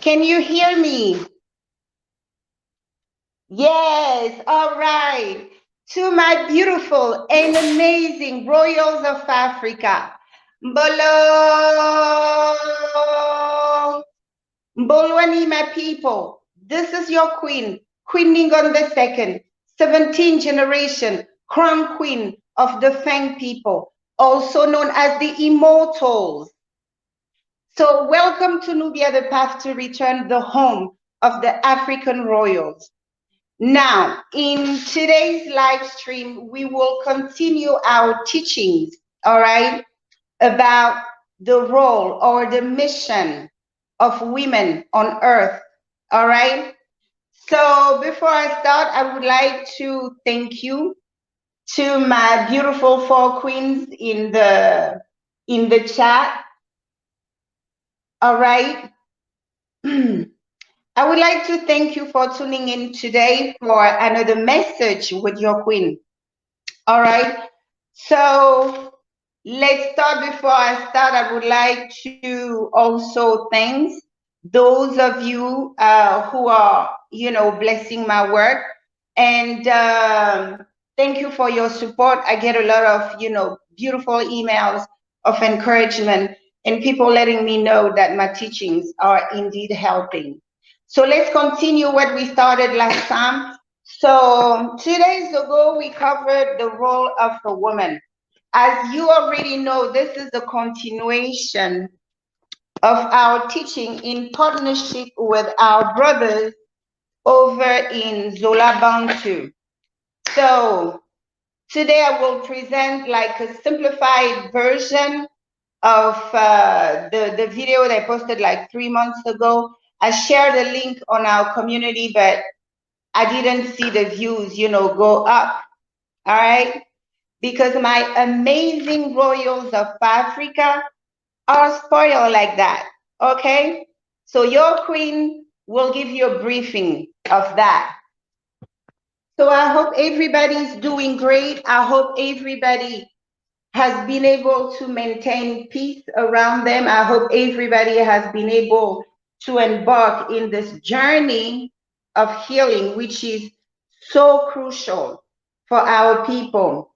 Can you hear me? Yes, all right. To my beautiful and amazing royals of Africa, Mbolo, Mbolwani, my people. This is your queen, Queen Ngningone II, 17th generation crown queen of the Fang people, also known as the Immortals. So welcome to Nubia, the path to return, the home of the African royals. Now, in today's live stream, we will continue our teachings, all right, about the role or the mission of women on earth, all right? So before I start, I would like to thank you to my beautiful four queens in the chat, all right? I would like to thank you for tuning in today for another message with your queen. All right. So let's start. Before I start, I would like to also thank those of you who are, blessing my work. And thank you for your support. I get a lot of, beautiful emails of encouragement and people letting me know that my teachings are indeed helping. So let's continue what we started last time. So 2 days ago, we covered the role of a woman. As you already know, this is a continuation of our teaching in partnership with our brothers over in Zola, Bantu. So today I will present like a simplified version of the video that I posted like 3 months ago. I shared a link on our community, but I didn't see the views, go up. All right. Because my amazing royals of Africa are spoiled like that. Okay. So your queen will give you a briefing of that. So I hope everybody's doing great. I hope everybody has been able to maintain peace around them. I hope everybody has been able to embark in this journey of healing, which is so crucial for our people.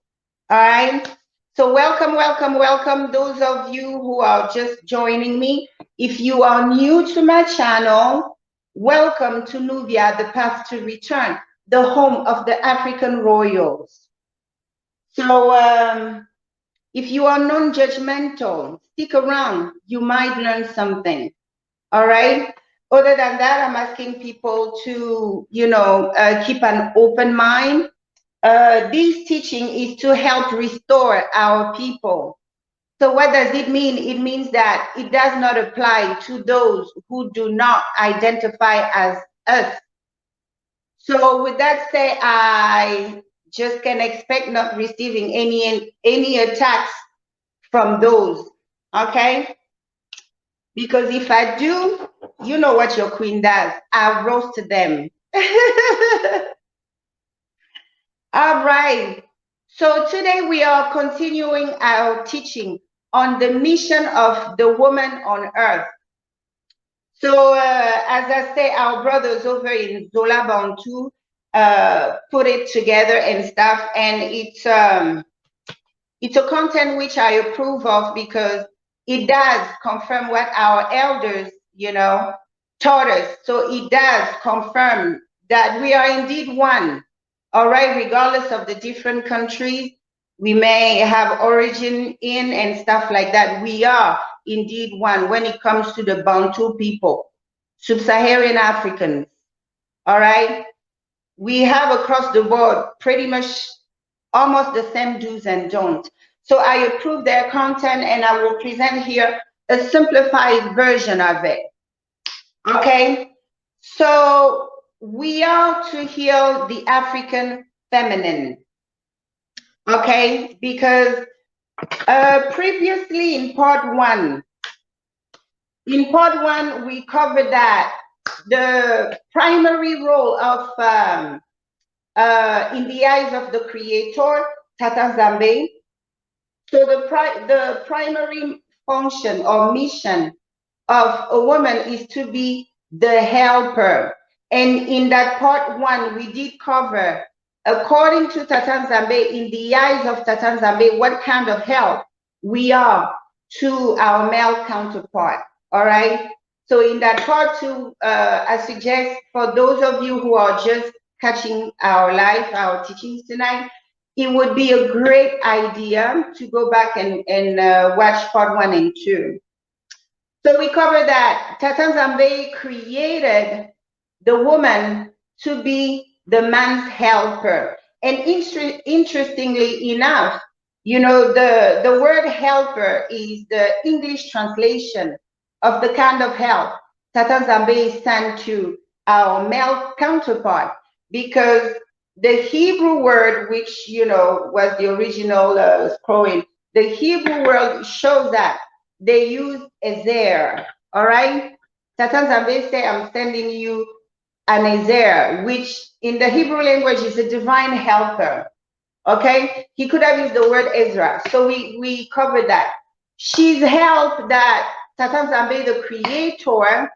All right. So welcome, welcome, welcome. Those of you who are just joining me. If you are new to my channel, welcome to Nubia, the path to return, the home of the African royals. So if you are non-judgmental, stick around. You might learn something. All right. Other than that, I'm asking people to, keep an open mind. This teaching is to help restore our people. So what does it mean? It means that it does not apply to those who do not identify as us. So with that said, I just can expect not receiving any attacks from those, okay? Because if I do, you know what your queen does. I roast them. All right. So today we are continuing our teaching on the mission of the woman on earth. So as I say, our brothers over in Zola Bantu put it together and stuff, and it's a content which I approve of because it does confirm what our elders, taught us. So it does confirm that we are indeed one. All right, regardless of the different countries we may have origin in and stuff like that, we are indeed one when it comes to the Bantu people, sub-Saharan Africans. All right, we have across the board pretty much almost the same do's and don'ts. So I approve their content and I will present here a simplified version of it. Okay, so we are to heal the African feminine. Okay, because previously in part one, we covered that the primary role of in the eyes of the creator, Tata Zambe. So the primary function or mission of a woman is to be the helper. And in that part one, we did cover, according to Tata Nzambe, in the eyes of Tata Nzambe, what kind of help we are to our male counterpart. All right. So in that part two, I suggest for those of you who are just catching our live, our teachings tonight, it would be a great idea to go back and watch part one and two. So we covered that Tata Nzambe created the woman to be the man's helper. And interestingly enough, you know, the word helper is the English translation of the kind of help Tata Nzambe sent to our male counterpart, because the Hebrew word, which, you know, was the original scrolling, the Hebrew word shows that they use Ezer, all right? Tata Nzambe say, I'm sending you an Ezer, which in the Hebrew language is a divine helper, okay? He could have used the word Ezra, so we covered that. She's help that Tata Nzambe, the creator,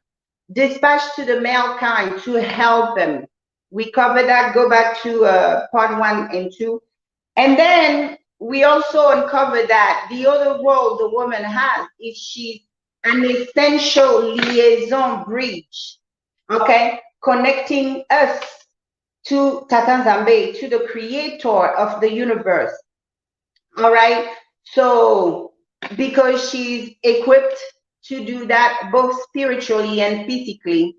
dispatched to the male kind to help them. We covered that, go back to part one and two. And then we also uncovered that the other role the woman has is she's an essential liaison bridge, okay, connecting us to Tata Nzambe, to the creator of the universe. All right. So because she's equipped to do that both spiritually and physically.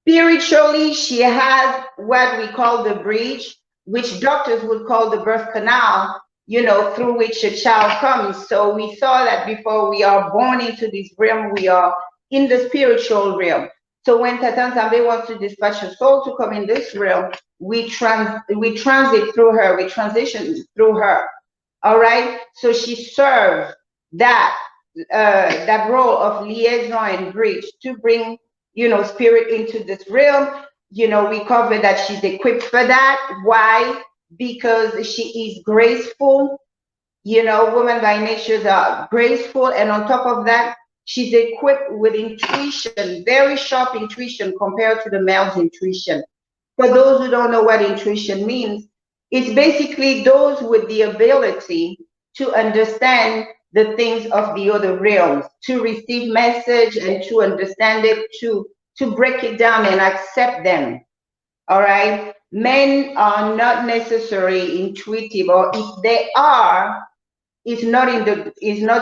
Spiritually, she has what we call the bridge, which doctors would call the birth canal, you know, through which a child comes. So we saw that before we are born into this realm, we are in the spiritual realm. So when Tata Nzambe wants to dispatch a soul to come in this realm, we transit through her, we transition through her. All right. So she serves that that role of liaison and bridge to bring, you know, spirit into this realm. You know, we covered that she's equipped for that. Why? Because she is graceful. You know, women by nature are graceful, and on top of that, she's equipped with intuition, very sharp intuition compared to the male's intuition. For those who don't know what intuition means, it's basically those with the ability to understand the things of the other realms, to receive message and to understand it, to break it down and accept them. All right. Men are not necessarily intuitive, or if they are, it's not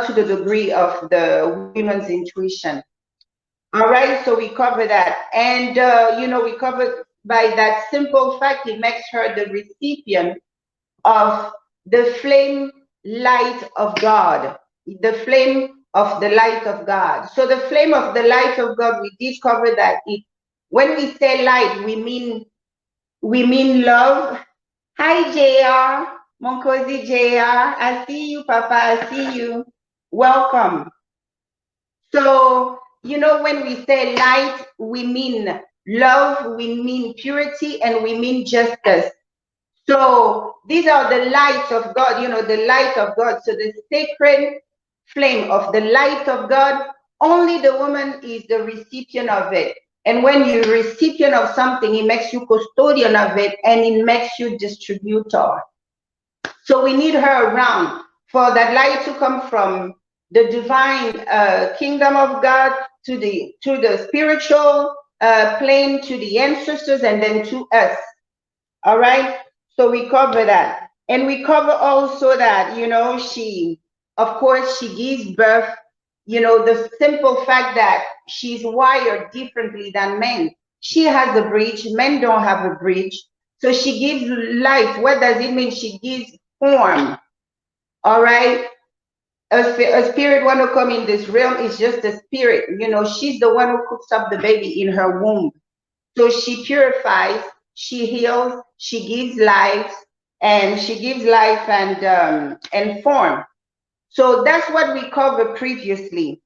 to the degree of the women's intuition. All right, so we cover that. And, you know, we covered by that simple fact, it makes her the recipient of the flame light of God, the flame of the light of God. So the flame of the light of God, we did cover that. When we say light, we mean love. Hi, JR, Monkosi JR. I see you, Papa. I see you. Welcome. So, you know, when we say light, we mean love, we mean purity, and we mean justice. So these are the lights of God, you know, the light of God. So the sacred flame of the light of God, only the woman is the recipient of it. And when you're recipient of something, it makes you custodian of it, and it makes you distributor. So we need her around for that light to come from the divine kingdom of God to the spiritual plane, to the ancestors, and then to us. All right. So we cover that, and we cover also that, you know, she, of course, she gives birth. You know, the simple fact that she's wired differently than men. She has a bridge. Men don't have a bridge. So she gives life. What does it mean? She gives form. All right. A spirit want to come in this realm is just a spirit. You know, she's the one who cooks up the baby in her womb. So she purifies, she heals, she gives life, and she gives life and form. So that's what we covered previously.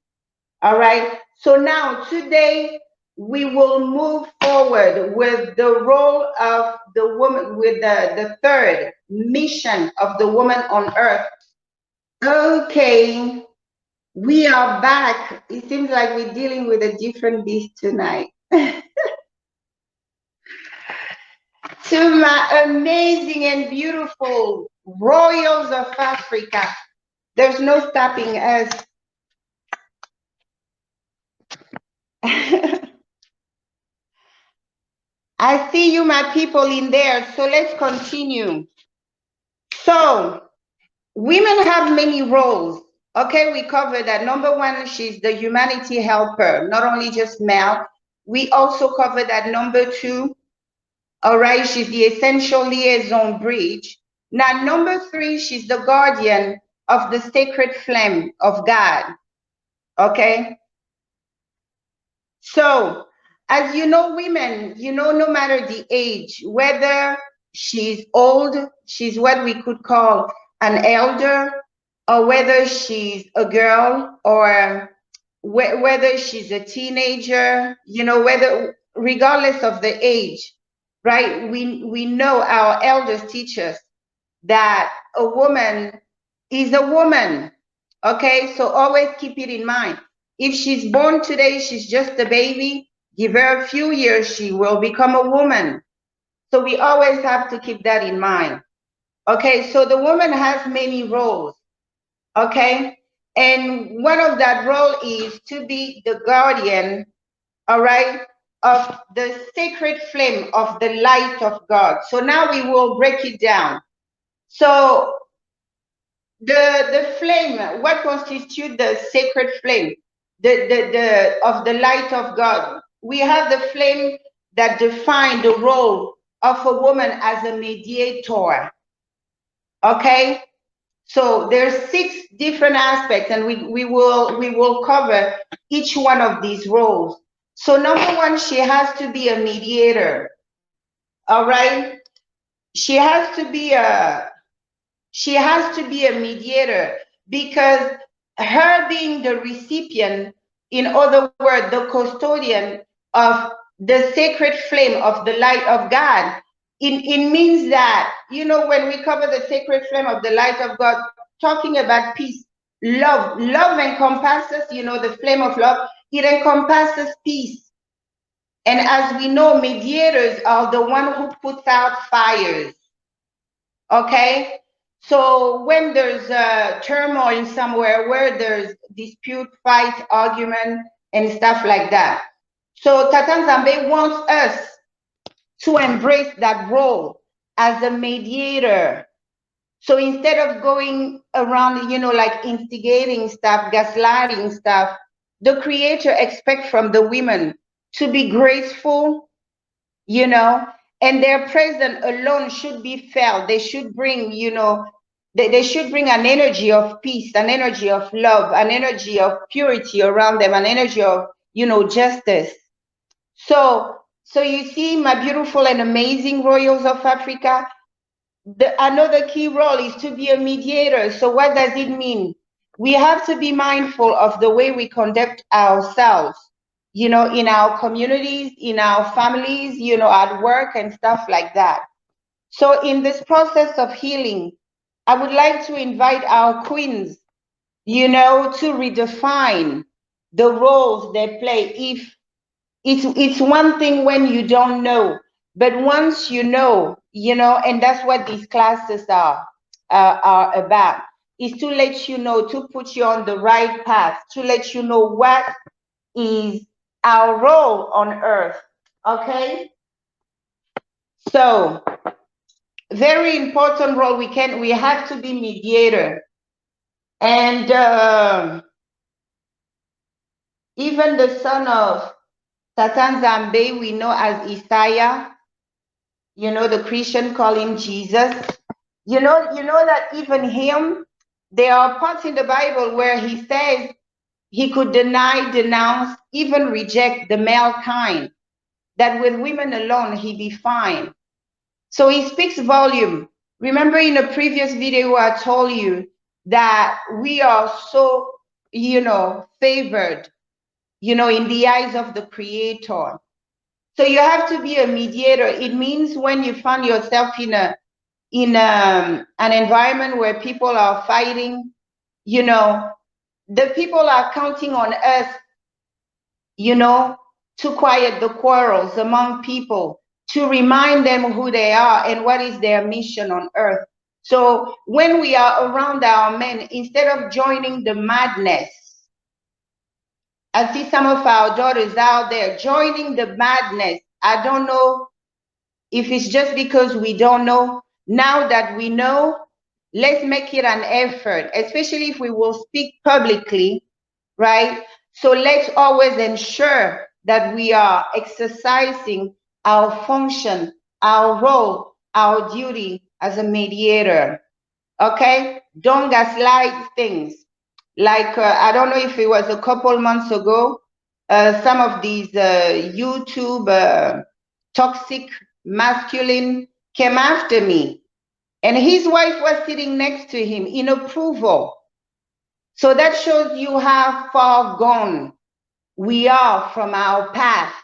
All right. So now today we will move forward with the role of the woman, with the third mission of the woman on earth. Okay, we are back. It seems like we're dealing with a different beast tonight. To my amazing and beautiful royals of Africa. There's no stopping us. I see you, my people, in there. So let's continue. So women have many roles. Okay, we covered that. Number one, she's the humanity helper, not only just male. We also covered that. Number two, all right, she's the essential liaison bridge. Now, number three, she's the guardian of the sacred flame of God. Okay, so as you know, women, you know, no matter the age, whether she's old, she's what we could call an elder, or whether she's a girl, or whether she's a teenager, you know, whether, regardless of the age, right? We know our elders teach us that a woman is a woman. Okay, so always keep it in mind. If she's born today, she's just a baby. Give her a few years, she will become a woman. So we always have to keep that in mind. Okay, so the woman has many roles. Okay, and one of that role is to be the guardian, all right, of the sacred flame of the light of God. So now we will break it down. So the flame, what constitutes the sacred flame, the of the light of God? We have the flame that define the role of a woman as a mediator. Okay, so there's 6 different aspects, and we will cover each one of these roles. So number one, she has to be a mediator. All right, she has to be a mediator, because her being the recipient, in other words, the custodian of the sacred flame of the light of God, it means that, you know, when we cover the sacred flame of the light of God, talking about peace, love encompasses, you know, the flame of love, it encompasses peace. And as we know, mediators are the one who puts out fires. Okay, so when there's a turmoil somewhere, where there's dispute, fight, argument, and stuff like that. So Tata Nzambe wants us to embrace that role as a mediator. So instead of going around, you know, like instigating stuff, gaslighting stuff, the Creator expects from the women to be graceful, you know, and their presence alone should be felt. They should bring, you know, they should bring an energy of peace, an energy of love, an energy of purity around them, an energy of, you know, justice. So you see, my beautiful and amazing royals of Africa, another key role is to be a mediator. So what does it mean? We have to be mindful of the way we conduct ourselves, you know, in our communities, in our families, you know, at work and stuff like that. So in this process of healing, I would like to invite our queens, you know, to redefine the roles they play. If it's one thing when you don't know, but once you know, and that's what these classes are about, is to let you know, to put you on the right path, to let you know what is our role on earth. Okay, so very important role. We have to be mediator, and even the son of Tata Nzambe, we know as Isaiah, the Christian call him Jesus. You know that even him, there are parts in the Bible where he says he could deny, denounce, even reject the male kind, that with women alone he be fine. So he speaks volume. Remember in a previous video I told you that we are so, favored, in the eyes of the Creator. So you have to be a mediator. It means when you find yourself in an environment where people are fighting, the people are counting on us, to quiet the quarrels among people, to remind them who they are and what is their mission on earth. So when we are around our men, instead of joining the madness, I see some of our daughters out there joining the madness. I don't know if it's just because we don't know. Now that we know, let's make it an effort, especially if we will speak publicly, right? So let's always ensure that we are exercising our function, our role, our duty as a mediator. Okay? Don't gaslight things. Like, I don't know if it was a couple months ago, some of these YouTube toxic masculine came after me. And his wife was sitting next to him in approval. So that shows you how far gone we are from our path.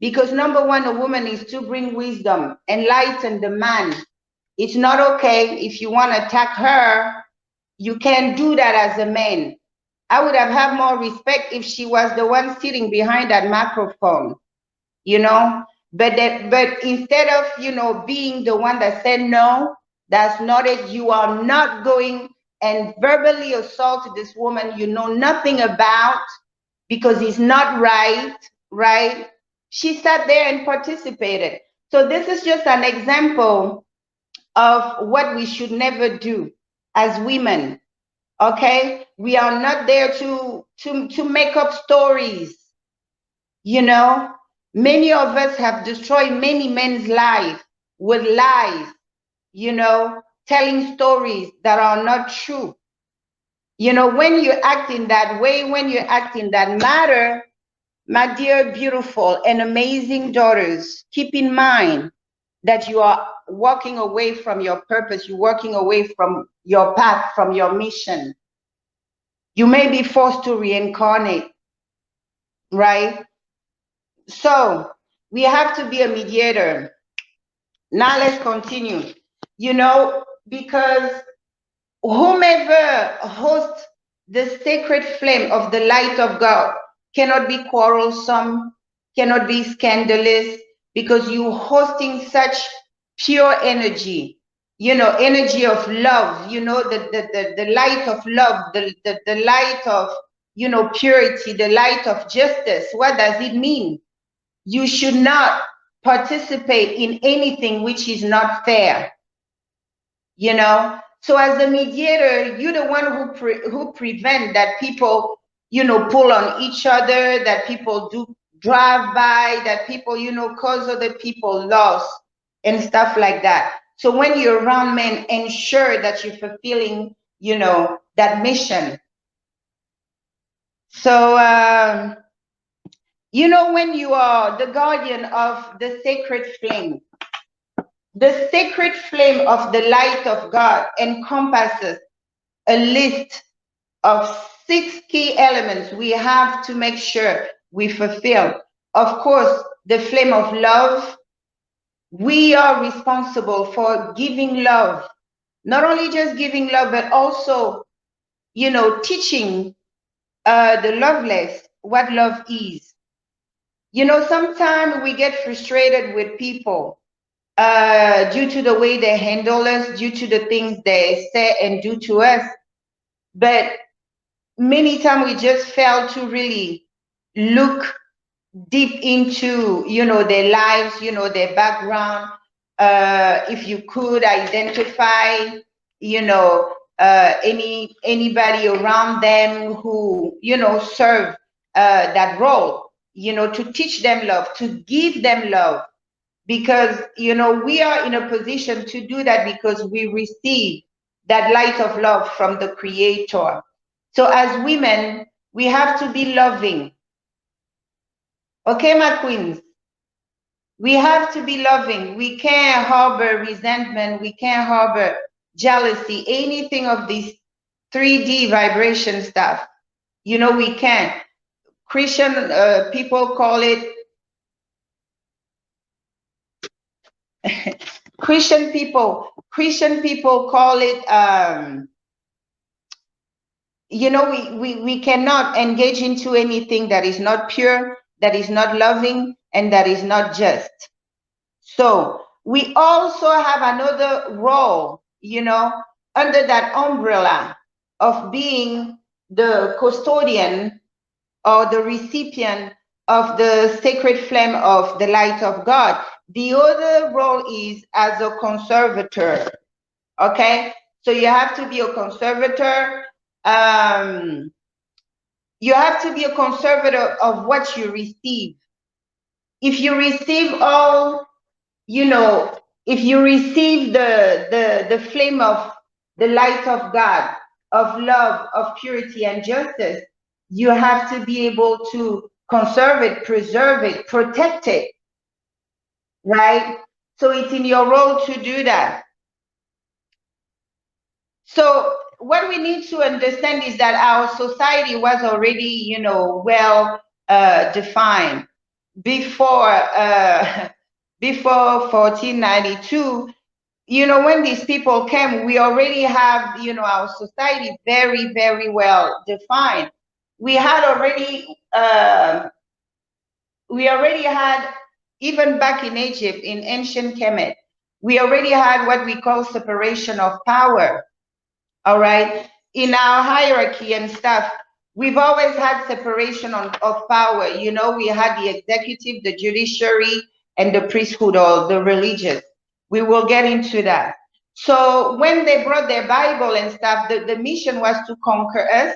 Because number one, a woman is to bring wisdom, enlighten the man. It's not okay if you want to attack her. You can't do that as a man. I would have had more respect if she was the one sitting behind that microphone, you know. But instead of, you know, being the one that said no, that's not it. You are not going and verbally assault this woman you know nothing about, because it's not right, right? She sat there and participated. So this is just an example of what we should never do as women. Okay, we are not there to make up stories. You know, many of us have destroyed many men's lives with lies, you know, telling stories that are not true. You know, when you act in that way, when you act in that matter, my dear, beautiful, and amazing daughters, keep in mind that you are walking away from your purpose. You're walking away from your path, from your mission. You may be forced to reincarnate, right? So we have to be a mediator. Now let's continue. You know, because whomever hosts the sacred flame of the light of God cannot be quarrelsome, cannot be scandalous, because you hosting such pure energy, you know, energy of love, you know, the light of love, the light of, you know, purity, the light of justice. What does it mean? You should not participate in anything which is not fair, you know. So as a mediator, you're the one who prevent that people, you know, pull on each other, that people do drive by, that people, you know, cause other people lost and stuff like that. So when you're around men, ensure that you're fulfilling, you know, that mission. So you know, when you are the guardian of the sacred flame, the sacred flame of the light of God encompasses a list of 6 key elements we have to make sure we fulfill. Of course, the flame of love. We are responsible for giving love, not only just giving love, but also, you know, teaching the loveless what love is. You know, sometimes we get frustrated with people due to the way they handle us, due to the things they say and do to us. But many times we just fail to really look deep into, you know, their lives, you know, their background. If you could identify, you know, anybody around them who, you know, serve that role, you know, to teach them love, to give them love, because, you know, we are in a position to do that because we receive that light of love from the Creator. So as women, we have to be loving. Okay, my queens? We have to be loving. We can't harbor resentment. We can't harbor jealousy, anything of these 3D vibration stuff. You know, we can't. Christian people call it Christian people call it you know, we cannot engage into anything that is not pure. that is not loving, and that is not just. So we also have another role, under that umbrella of being the custodian or the recipient of the sacred flame of the light of God. The other role is as a conservator. Okay, so you have to be a conservator. You have to be a conservator of what you receive. If you receive all, if you receive the flame of the light of God, of love, of purity and justice, you have to be able to conserve it, preserve it, protect it, right? So it's in your role to do that. So what we need to understand is that our society was already, well defined before before 1492. When these people came, we already have, our society very, very well defined. We already had, even back in Egypt, in ancient Kemet, we already had what we call separation of power. All right. In our hierarchy and stuff, we've always had separation of power. We had the executive, the judiciary, and the priesthood or the religious. We will get into that. So when they brought their Bible and stuff, the mission was to conquer us,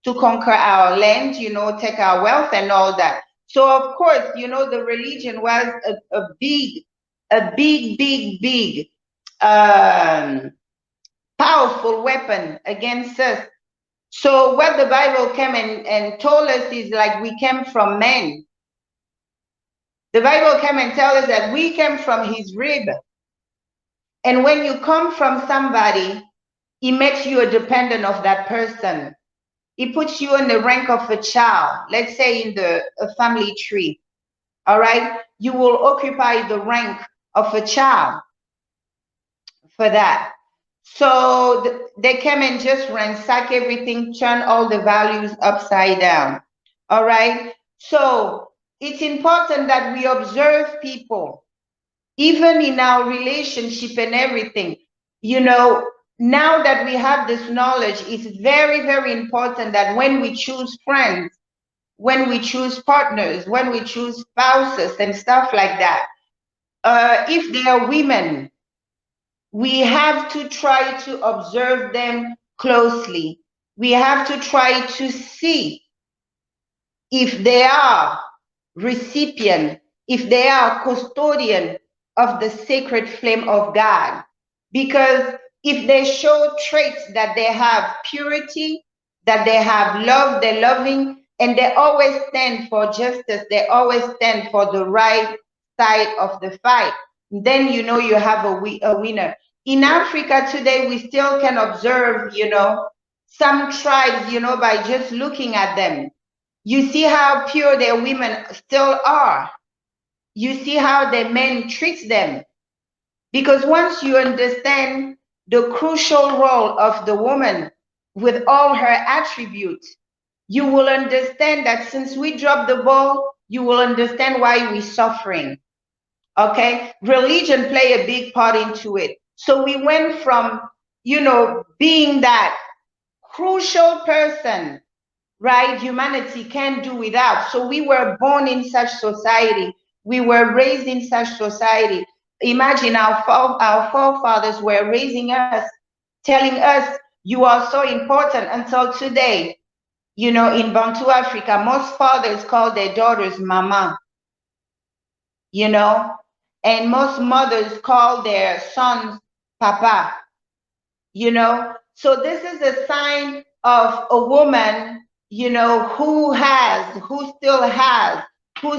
to conquer our land, take our wealth and all that. So of course, the religion was a big, powerful weapon against us. So what the Bible came and told us is like we came from men. The Bible came and tell us that we came from his rib. And when you come from somebody, it makes you a dependent of that person. It puts you in the rank of a child, let's say in a family tree. All right? You will occupy the rank of a child for that. So they came and just ransack everything, turn all the values upside down. All right. So it's important that we observe people, even in our relationship and everything. Now that we have this knowledge, it's very, very important that when we choose friends, when we choose partners, when we choose spouses and stuff like that, if they are women, we have to try to observe them closely. We have to try to see if they are recipient, if they are custodian of the sacred flame of God. Because if they show traits that they have purity, that they have love, they're loving, and they always stand for justice, they always stand for the right side of the fight, then you have a winner. In Africa today, we still can observe, some tribes, by just looking at them. You see how pure their women still are. You see how their men treat them. Because once you understand the crucial role of the woman with all her attributes, you will understand that since we dropped the ball, you will understand why we're suffering. Okay? Religion play a big part into it. So we went from, being that crucial person, right? Humanity can't do without. So we were born in such society. We were raised in such society. Imagine our forefathers were raising us, telling us, you are so important. Until today, in Bantu Africa, most fathers call their daughters mama, and most mothers call their sons papa, So this is a sign of a woman, who's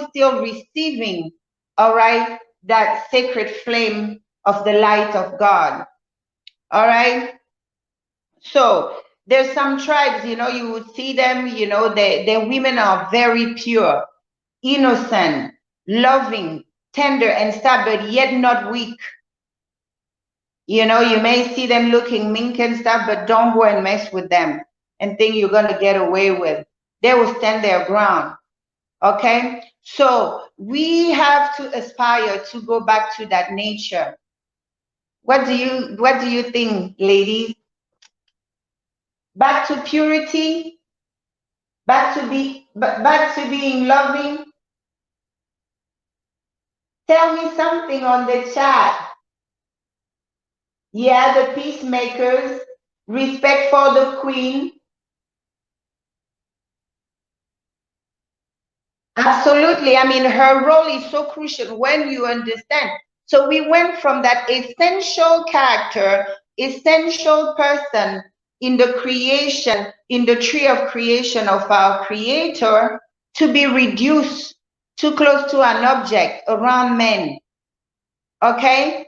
still receiving, all right, that sacred flame of the light of God. All right. So there's some tribes, you would see them, their women are very pure, innocent, loving, tender, and stuff, but yet not weak. You may see them looking meek and stuff, but don't go and mess with them and think you're going to get away with. They will stand their ground. Okay, so we have to aspire to go back to that nature. What do you think, ladies? Back to purity, back to being loving. Tell me something on the chat. Yeah, the peacemakers, respect for the queen. Absolutely. I mean, her role is so crucial when you understand. So we went from that essential character, essential person in the creation, in the tree of creation of our creator, to be reduced too close to an object around men. Okay?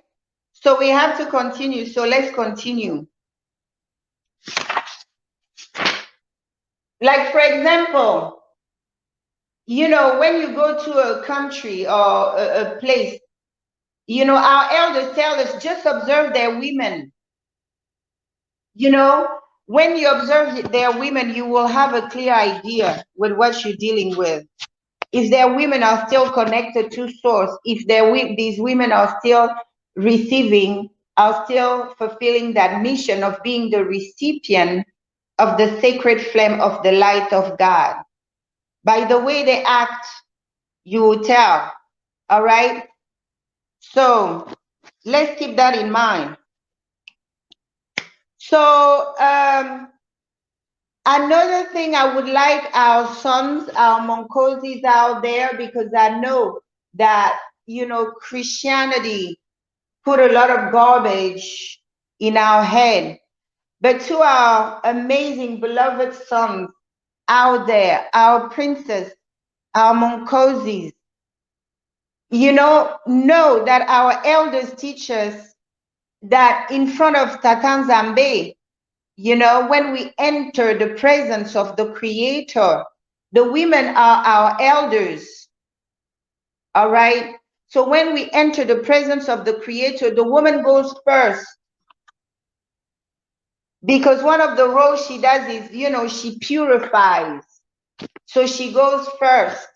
So we have to continue. So let's continue. Like, for example, you know, when you go to a country or a place, you know, our elders tell us just observe their women. You know, when you observe their women, you will have a clear idea with what you're dealing with. If their women are still connected to source, if these women are still receiving, are still fulfilling that mission of being the recipient of the sacred flame of the light of God. By the way they act, you will tell. All right? So let's keep that in mind. So another thing I would like our sons, our Monkosis out there, because I know that, you know, Christianity put a lot of garbage in our head. But to our amazing beloved sons out there, our princes, our Monkosis, you know that our elders teach us that in front of Tatan Zambe, you know, when we enter the presence of the Creator, the women are our elders. All right. So when we enter the presence of the Creator, the woman goes first. Because one of the roles she does is, you know, she purifies. So she goes first.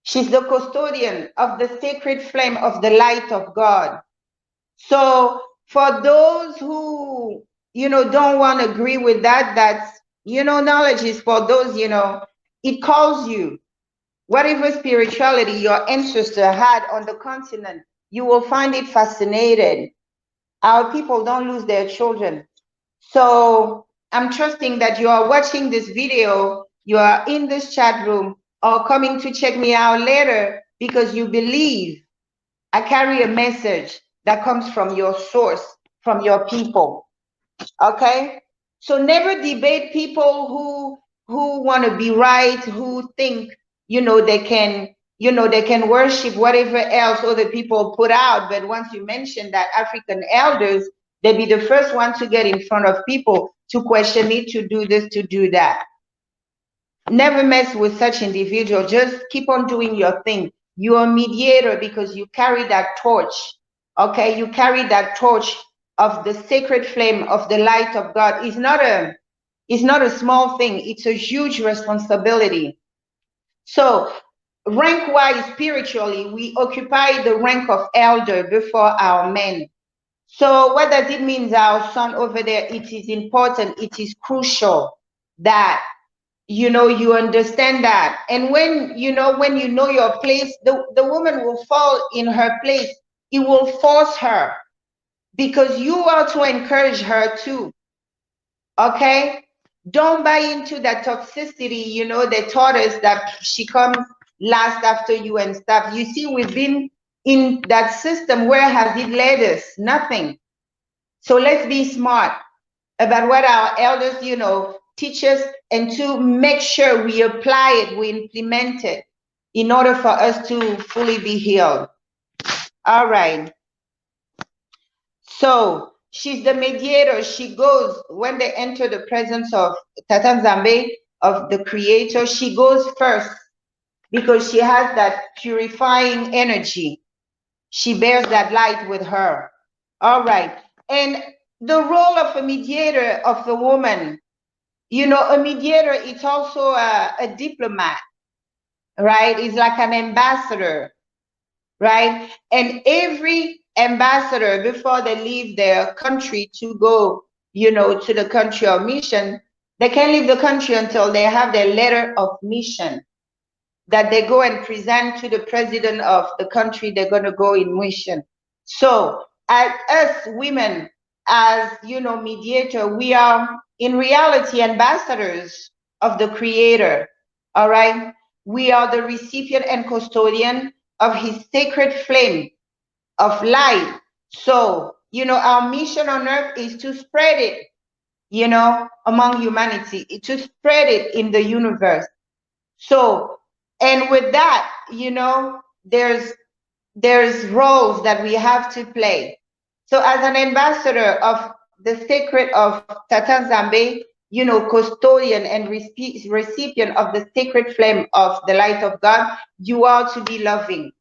She's the custodian of the sacred flame of the light of God. So for those who, you know, don't want to agree with that, that's, you know, knowledge is for those, you know, it calls you. Whatever spirituality your ancestor had on the continent, you will find it fascinating. Our people don't lose their children. So I'm trusting that you are watching this video, you are in this chat room, or coming to check me out later because you believe I carry a message that comes from your source, from your people. Okay? So never debate people who want to be right, who think, you know, they can worship whatever else other people put out. But once you mention that African elders, they be the first one to get in front of people to question it, to do this, to do that. Never mess with such individual. Just keep on doing your thing. You're a mediator because you carry that torch. Okay, you carry that torch of the sacred flame of the light of God. It's not a small thing. It's a huge responsibility. So rank-wise, spiritually, we occupy the rank of elder before our men. So what does it mean, our son over there? It is important. It is crucial that you understand that. And when you know your place, the woman will fall in her place. It will force her because you are to encourage her too. Okay, don't buy into that toxicity. They taught us that she comes last after you and stuff. You see, we've been in that system. Where has it led us? Nothing. So let's be smart about what our elders teach us, and to make sure we apply it, we implement it in order for us to fully be healed. All right. So she's the mediator. She goes, when they enter the presence of Tata Nzambe, of the Creator, she goes first because she has that purifying energy. She bears that light with her. All right. And the role of a mediator, of a woman, a mediator is also a diplomat. right? Is like an ambassador, right? And every ambassador, before they leave their country to go, to the country of mission, they can't leave the country until they have their letter of mission that they go and present to the president of the country they're going to go in mission. So, as us women, as mediator, we are in reality ambassadors of the Creator. All right, we are the recipient and custodian of His sacred flame of light. So, our mission on earth is to spread it, among humanity, to spread it in the universe. So, and with that, there's roles that we have to play. So as an ambassador of the sacred of Tata Nzambe, custodian and recipient of the sacred flame of the light of God, you are to be loving.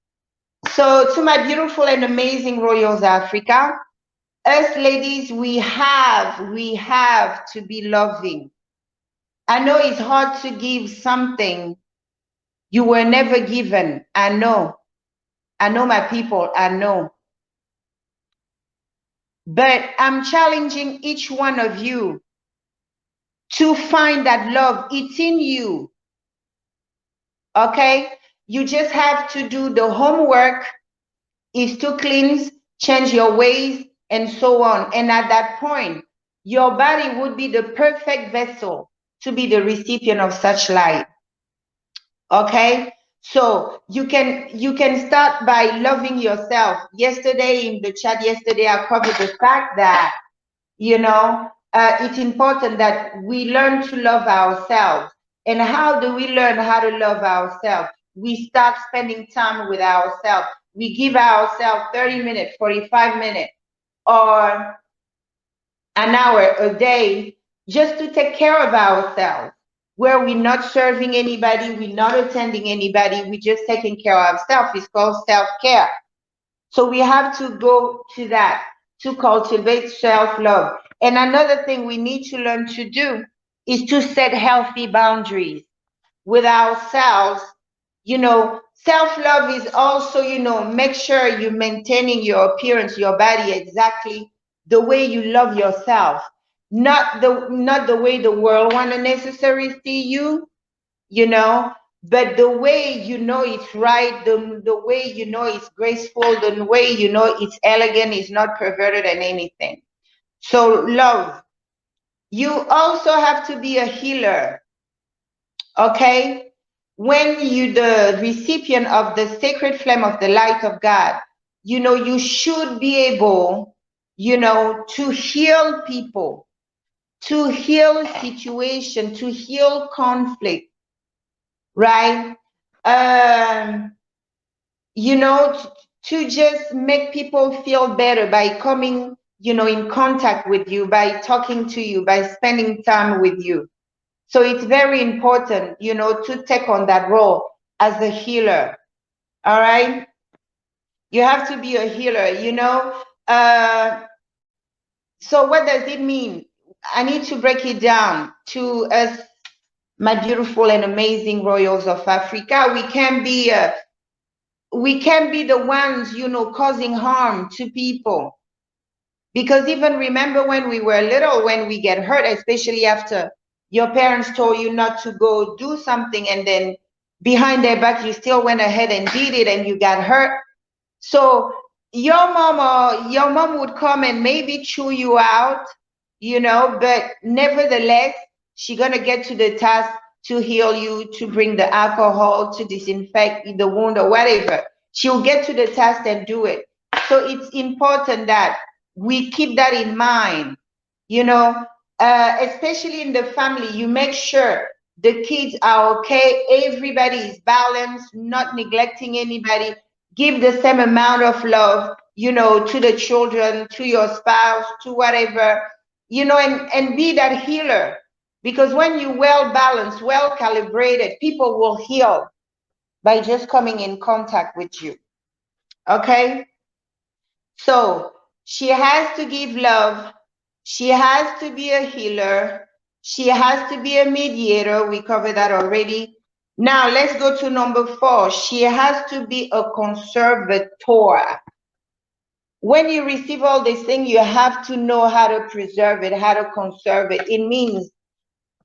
So to my beautiful and amazing Royals Africa, us ladies, we have to be loving. I know it's hard to give something you were never given. I know my people, I know. But I'm challenging each one of you to find that love. It's in you. Okay? You just have to do the homework, is to cleanse, change your ways, and so on. And at that point, your body would be the perfect vessel to be the recipient of such light. Okay? So you can start by loving yourself. Yesterday in the chat, I covered the fact that, it's important that we learn to love ourselves. And how do we learn how to love ourselves? We start spending time with ourselves. We give ourselves 30 minutes, 45 minutes, or an hour a day just to take care of ourselves, where we're not serving anybody, we're not attending anybody, we're just taking care of ourselves. It's called self-care. So we have to go to that, to cultivate self-love. And another thing we need to learn to do is to set healthy boundaries with ourselves. Self-love is also, make sure you're maintaining your appearance, your body exactly the way you love yourself, not the way the world want to necessarily see you, but the way it's right, the way it's graceful, the way it's elegant, it's not perverted and anything. So love. You also have to be a healer. Okay? When you the recipient of the sacred flame of the light of God, you should be able, to heal people, to heal situation, to heal conflict, right? To just make people feel better by coming, in contact with you, by talking to you, by spending time with you. So it's very important, to take on that role as a healer. All right? You have to be a healer, So what does it mean? I need to break it down to us, my beautiful and amazing royals of Africa. We can't be the ones, causing harm to people. Because even remember when we were little, when we get hurt, especially after your parents told you not to go do something, and then behind their back, you still went ahead and did it and you got hurt. So your mom would come and maybe chew you out, but nevertheless, she's going to get to the task to heal you, to bring the alcohol, to disinfect the wound or whatever. She'll get to the task and do it. So it's important that we keep that in mind, especially in the family. You make sure the kids are okay, everybody is balanced, not neglecting anybody. Give the same amount of love, to the children, to your spouse, to whatever, and be that healer. Because when you're well balanced, well calibrated, people will heal by just coming in contact with you. Okay? So she has to give love. She has to be a healer. She has to be a mediator. We covered that already. Now let's go to number 4. She has to be a conservator. When you receive all these things, you have to know how to preserve it, how to conserve it. It means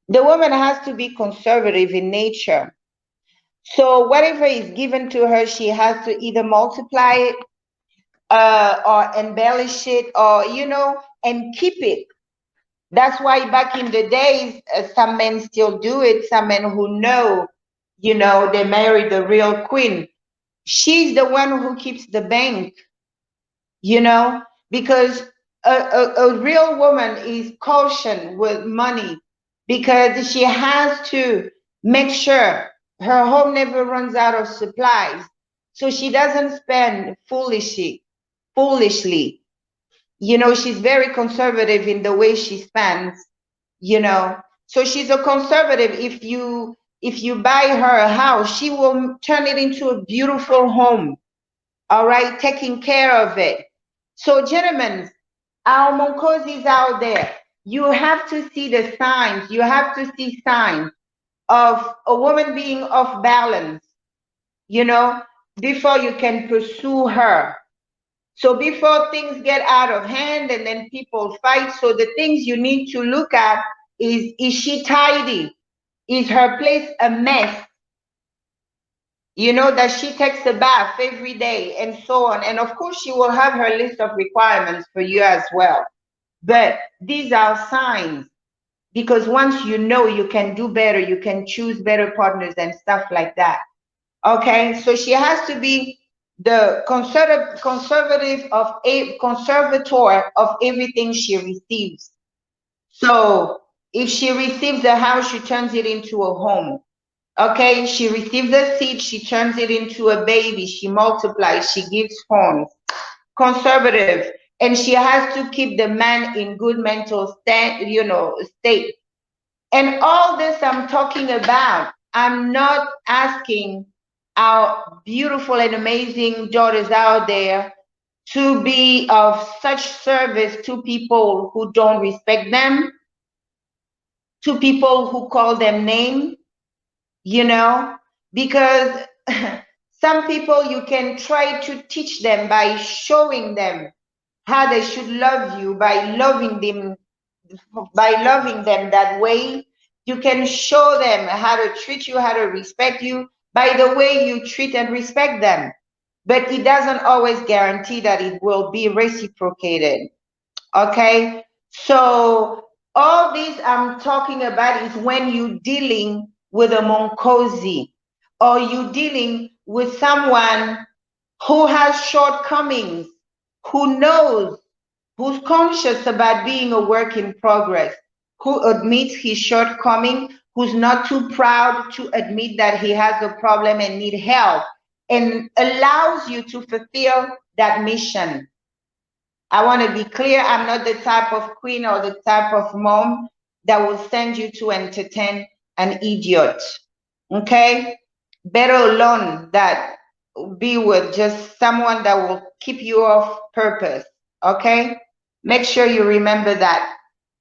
the woman has to be conservative in nature. So whatever is given to her, she has to either multiply it or embellish it, or, you know, and keep it. That's why back in the days, some men still do it. Some men who know, you know, they married the real queen. She's the one who keeps the bank, you know, because a real woman is cautioned with money, because she has to make sure her home never runs out of supplies. So she doesn't spend foolishly. You know, she's very conservative in the way she spends, you know. So she's a conservative. If you buy her a house, she will turn it into a beautiful home, all right, taking care of it. So gentlemen, our Monkozis out there, you have to see the signs. You have to see signs of a woman being off balance, you know, before you can pursue her. So before things get out of hand and then people fight, so the things you need to look at is she tidy? Is her place a mess? You know, that she takes a bath every day and so on. And of course, she will have her list of requirements for you as well. But these are signs, because once you know, you can do better, you can choose better partners and stuff like that. Okay, so she has to be the conservator of everything she receives. So if she receives a house, she turns it into a home. Okay, she receives a seed, she turns it into a baby, she multiplies, she gives horns. Conservative, and she has to keep the man in good mental state. And all this I'm talking about, I'm not asking our beautiful and amazing daughters out there to be of such service to people who don't respect them, to people who call them names, you know, because some people you can try to teach them by showing them how they should love you, by loving them that way. You can show them how to treat you, how to respect you by the way you treat and respect them. But it doesn't always guarantee that it will be reciprocated. Okay? So all this I'm talking about is when you're dealing with a Monkosi, or you're dealing with someone who has shortcomings, who knows, who's conscious about being a work in progress, who admits his shortcoming, who's not too proud to admit that he has a problem and need help, and allows you to fulfill that mission. I want to be clear, I'm not the type of queen or the type of mom that will send you to entertain an idiot. Okay? Better alone that be with just someone that will keep you off purpose. Okay? Make sure you remember that,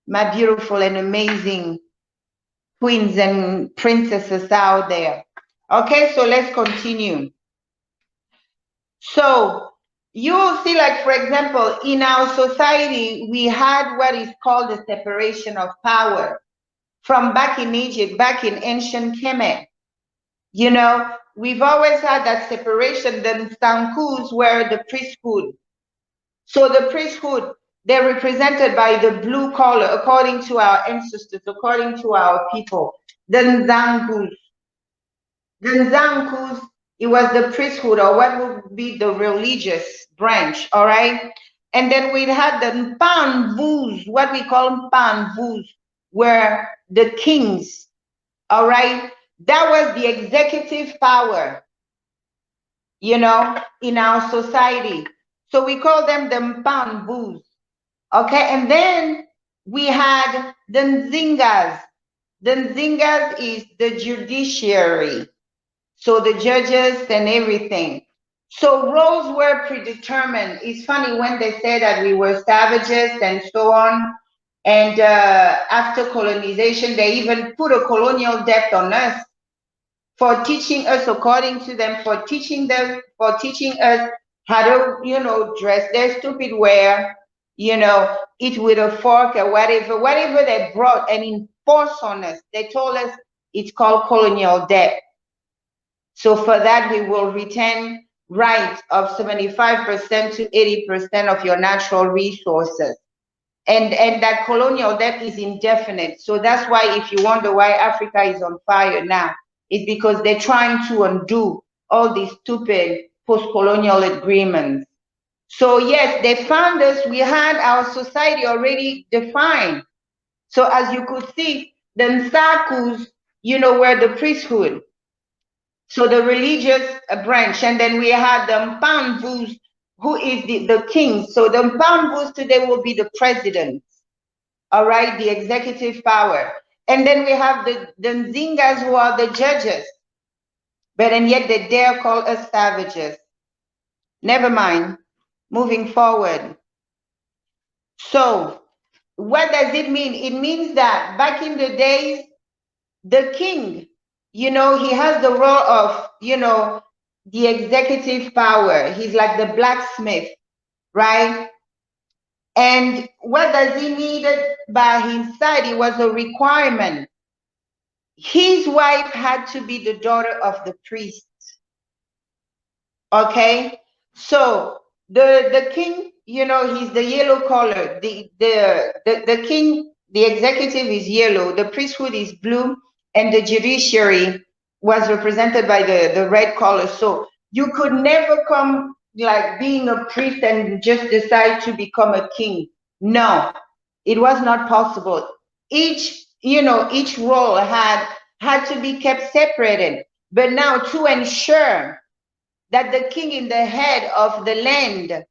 my beautiful and amazing queens and princesses out there. Okay, so let's continue. So you will see, like, for example, in our society, we had what is called the separation of power from back in Egypt, back in ancient Kemet. You know, we've always had that separation. The Sankus were the priesthood. So the priesthood, they're represented by the blue color, according to our ancestors, according to our people. The Nzangus. The Nzangus, it was the priesthood, or what would be the religious branch, all right? And then we had the Mpanvus, what we call Mpanvus, were the kings, all right? That was the executive power, you know, in our society. So we call them the Mpanvus, okay? And then we had the Nzingas. The Nzingas is the judiciary. So the judges and everything. So roles were predetermined. It's funny when they say that we were savages and so on. And after colonization, they even put a colonial debt on us for teaching us according to them, for teaching us how to, dress their stupid wear, eat with a fork or whatever they brought and enforced on us. They told us it's called colonial debt. So for that, we will retain rights of 75% to 80% of your natural resources. And that colonial debt is indefinite. So that's why if you wonder why Africa is on fire now, it's because they're trying to undo all these stupid post-colonial agreements. So yes, they found us, we had our society already defined. So as you could see, the Nsakus, were the priesthood. So the religious branch, and then we had the Mpambus, who is the king. So the Mpambus today will be the president, all right, the executive power. And then we have the Nzingas, who are the judges. But and yet they dare call us savages. Never mind, moving forward. So what does it mean? It means that back in the days, the king, he has the role of, the executive power. He's like the blacksmith, right? And what does he need by his side? It was a requirement. His wife had to be the daughter of the priest. Okay? So the king, he's the yellow color. The king, the executive is yellow, the priesthood is blue, and the judiciary was represented by the red color. So you could never come like being a priest and just decide to become a king. No, it was not possible. Each role had to be kept separated. But now to ensure that the king in the head of the land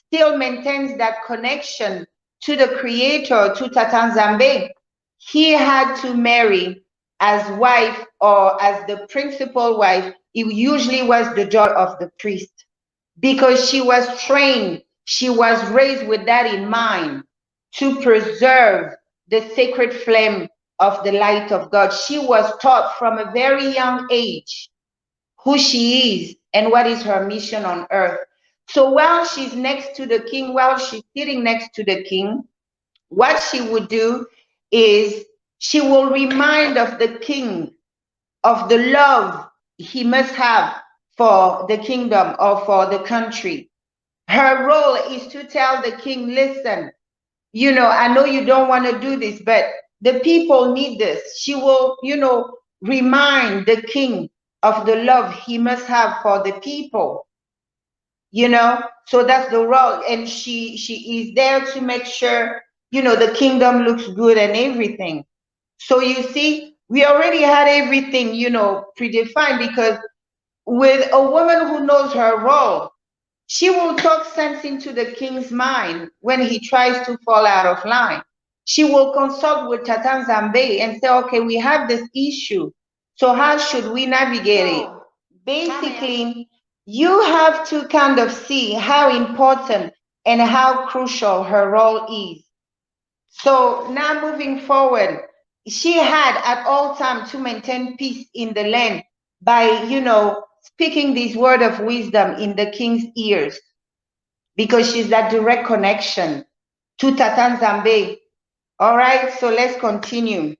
still maintains that connection to the creator, to Tatanzambe, he had to marry as wife or as the principal wife. It usually was the daughter of the priest, because she was trained, she was raised with that in mind, to preserve the sacred flame of the light of God. She was taught from a very young age who she is and what is her mission on earth. So while she's next to the king, while she's sitting next to the king, what she would do is she will remind of the king of the love he must have for the kingdom or for the country. Her role is to tell the king, listen, I know you don't want to do this, but the people need this. She will, remind the king of the love he must have for the people, so that's the role. And she is there to make sure, the kingdom looks good and everything. So you see, we already had everything, predefined, because with a woman who knows her role, she will talk sense into the king's mind when he tries to fall out of line. She will consult with Tatanzambe and say, okay, we have this issue. So how should we navigate it? Basically, you have to kind of see how important and how crucial her role is. So now moving forward, she had at all times to maintain peace in the land by, speaking this word of wisdom in the king's ears, because she's that direct connection to Tatanzambe. All right, so let's continue.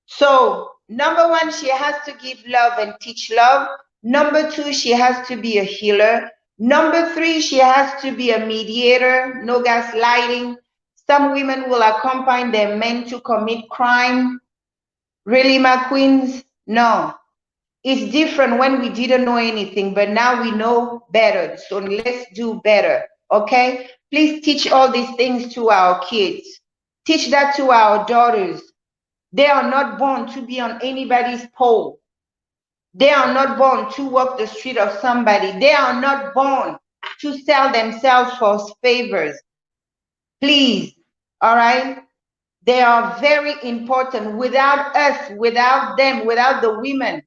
So number one, she has to give love and teach love. Number two, she has to be a healer. Number three, she has to be a mediator, no gaslighting. Some women will accompany their men to commit crime. Really, my queens? No. It's different when we didn't know anything, but now we know better. So let's do better, okay? Please teach all these things to our kids. Teach that to our daughters. They are not born to be on anybody's pole. They are not born to walk the street of somebody. They are not born to sell themselves for favors. Please, all right? They are very important. Without us, without them, without the women,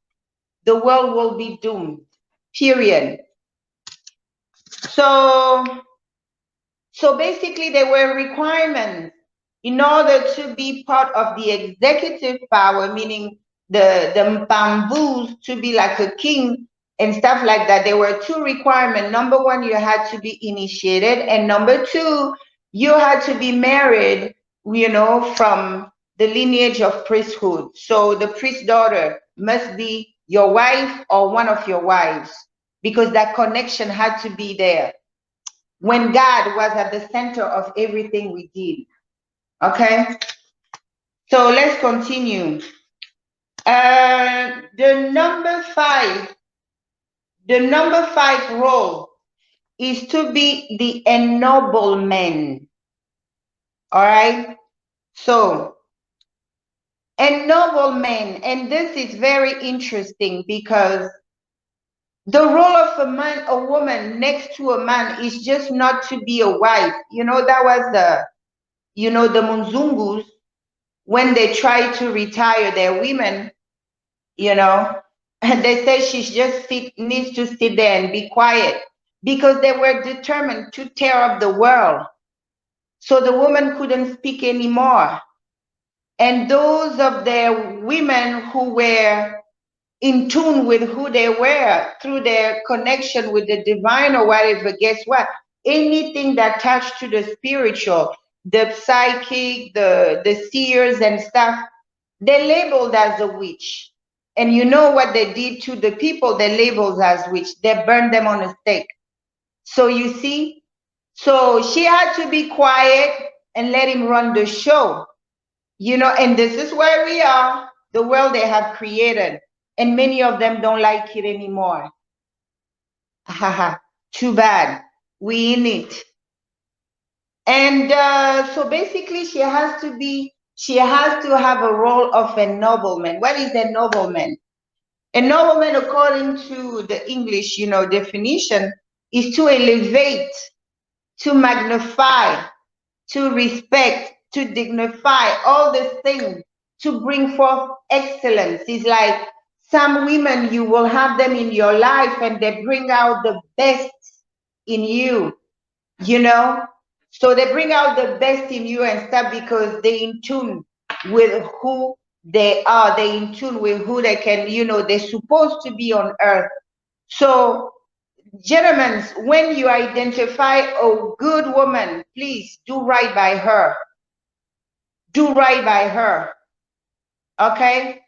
the world will be doomed, period. So basically there were requirements in order to be part of the executive power, meaning the bamboos to be like a king and stuff like that, there were two requirements. Number one, you had to be initiated, and number two, you had to be married, you know, from the lineage of priesthood. So the priest's daughter must be your wife or one of your wives, because that connection had to be there when God was at the center of everything we did. Okay, so let's continue. The number five role is to be the ennoblement. All right. So ennoblement, and this is very interesting because the role of a woman next to a man is just not to be a wife. You know, that was the Munzungus, when they try to retire their women, you know, and they say needs to sit there and be quiet, because they were determined to tear up the world. So the woman couldn't speak anymore. And those of their women who were in tune with who they were through their connection with the divine or whatever, guess what? Anything that touched to the spiritual, the psychic, the seers and stuff, they labeled as a witch. And you know what they did to the people they labeled as witch? They burned them on a stake. So you see, so she had to be quiet and let him run the show. You know, and this is where we are, the world they have created. And many of them don't like it anymore. Haha, too bad. We in it. And so basically she has to have a role of ennoblement. What is ennoblement? Ennoblement, according to the English, you know, definition, is to elevate, to magnify, to respect, to dignify, all these things, to bring forth excellence. It's like some women, you will have them in your life and they bring out the best in you, you know? So they bring out the best in you and stuff because they're in tune with who they are. They're in tune with who they can, you know, they're supposed to be on earth. So, gentlemen, when you identify a good woman, please do right by her. Do right by her. Okay?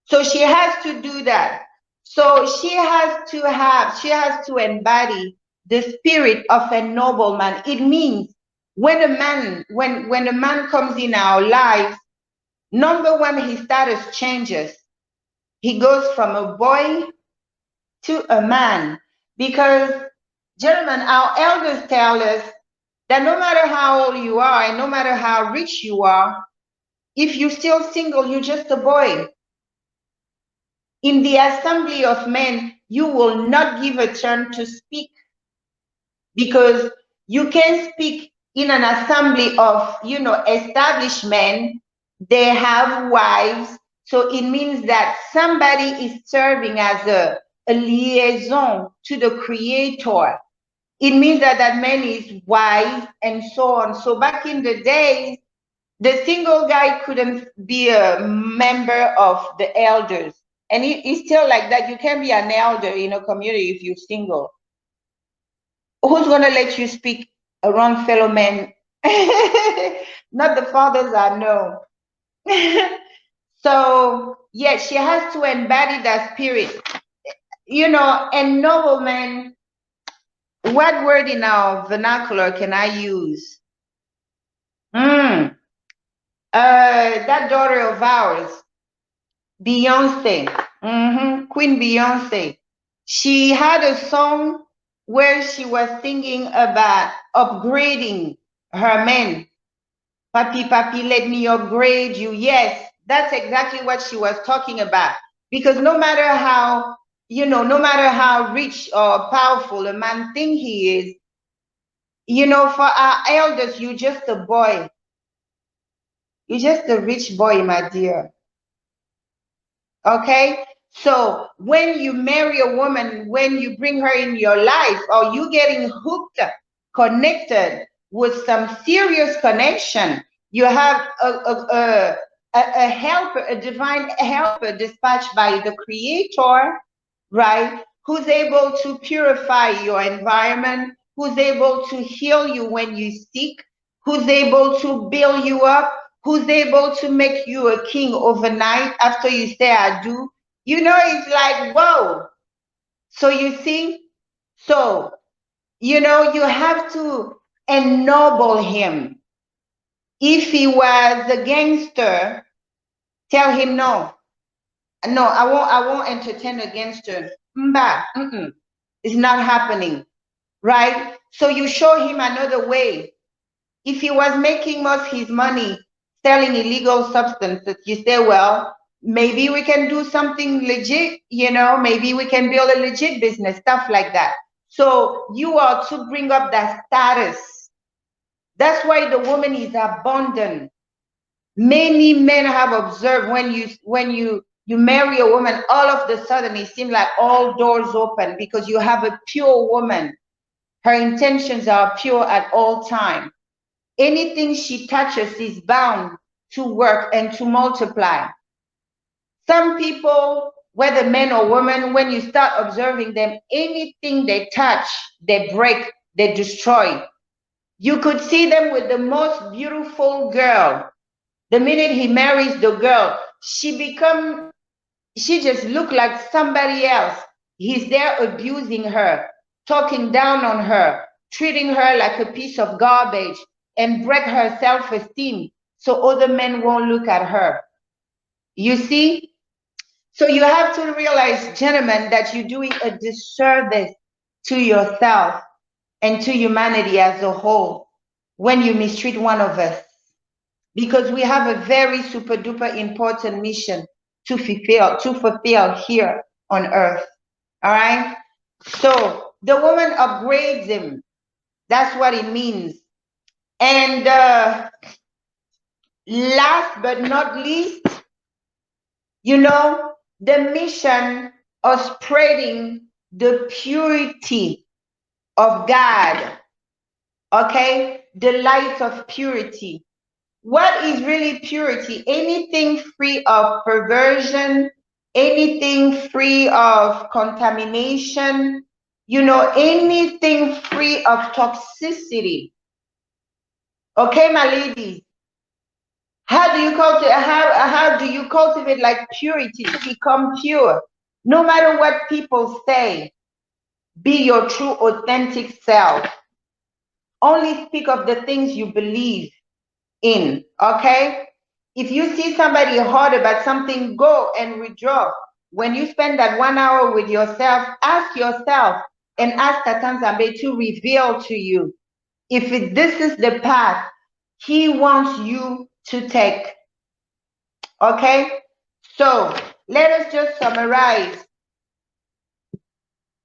So she has to do that. So she has to embody the spirit of a nobleman. It means when a man comes in our lives, number one, his status changes. He goes from a boy to a man. Because, gentlemen, our elders tell us that no matter how old you are and no matter how rich you are, if you're still single, you're just a boy. In the assembly of men, you will not give a turn to speak, because you can speak in an assembly of, you know, established men. They have wives. So it means that somebody is serving as a liaison to the creator. It means that that man is wise and so on. So back in the days, the single guy couldn't be a member of the elders. And it's still like that. You can't be an elder in a community if you're single. Who's going to let you speak around fellow men? Not the fathers I know. So, yeah, she has to embody that spirit. You know, and nobleman, what word in our vernacular can I use? That daughter of ours, Beyonce, Queen Beyonce. She had a song where she was singing about upgrading her men. Papi, papi, let me upgrade you. Yes, that's exactly what she was talking about. Because no matter how, you know, no matter how rich or powerful a man think he is, you know, for our elders, you're just a boy. You're just a rich boy, my dear. Okay? So when you marry a woman, when you bring her in your life, or you getting hooked, connected with some serious connection, you have a a helper, a divine helper dispatched by the Creator, right? Who's able to purify your environment, who's able to heal you when you sick, who's able to build you up, who's able to make you a king overnight after you say I do. You know, it's like, whoa. So you see, so, you know, you have to ennoble him. If he was a gangster, tell him no. No, I won't entertain a gangster. Mba, it's not happening. Right? So you show him another way. If he was making most his money selling illegal substances, you say, well, maybe we can do something legit, you know, maybe we can build a legit business, stuff like that. So you are to bring up that status. That's why the woman is abundant. Many men have observed when you marry a woman, all of a sudden it seems like all doors open because you have a pure woman. Her intentions are pure at all times. Anything she touches is bound to work and to multiply. Some people, whether men or women, when you start observing them, anything they touch, they break, they destroy. You could see them with the most beautiful girl. The minute he marries the girl, she just look like somebody else. He's there abusing her, talking down on her, treating her like a piece of garbage, and break her self-esteem so other men won't look at her. You see? So you have to realize, gentlemen, that you're doing a disservice to yourself and to humanity as a whole when you mistreat one of us. Because we have a very super duper important mission to fulfill here on earth. All right? So the woman upgrades him. That's what it means. And last but not least, you know, the mission of spreading the purity of God. Okay? The light of purity. What is really purity? Anything free of perversion, anything free of contamination, you know, anything free of toxicity. Okay, my ladies, how do you cultivate like purity to become pure? No matter what people say, be your true authentic self. Only speak of the things you believe in, okay? If you see somebody hard about something, go and withdraw. When you spend that 1 hour with yourself, ask yourself and ask Tatanzambe to reveal to you if this is the path he wants you to take. Okay? So let us just summarize.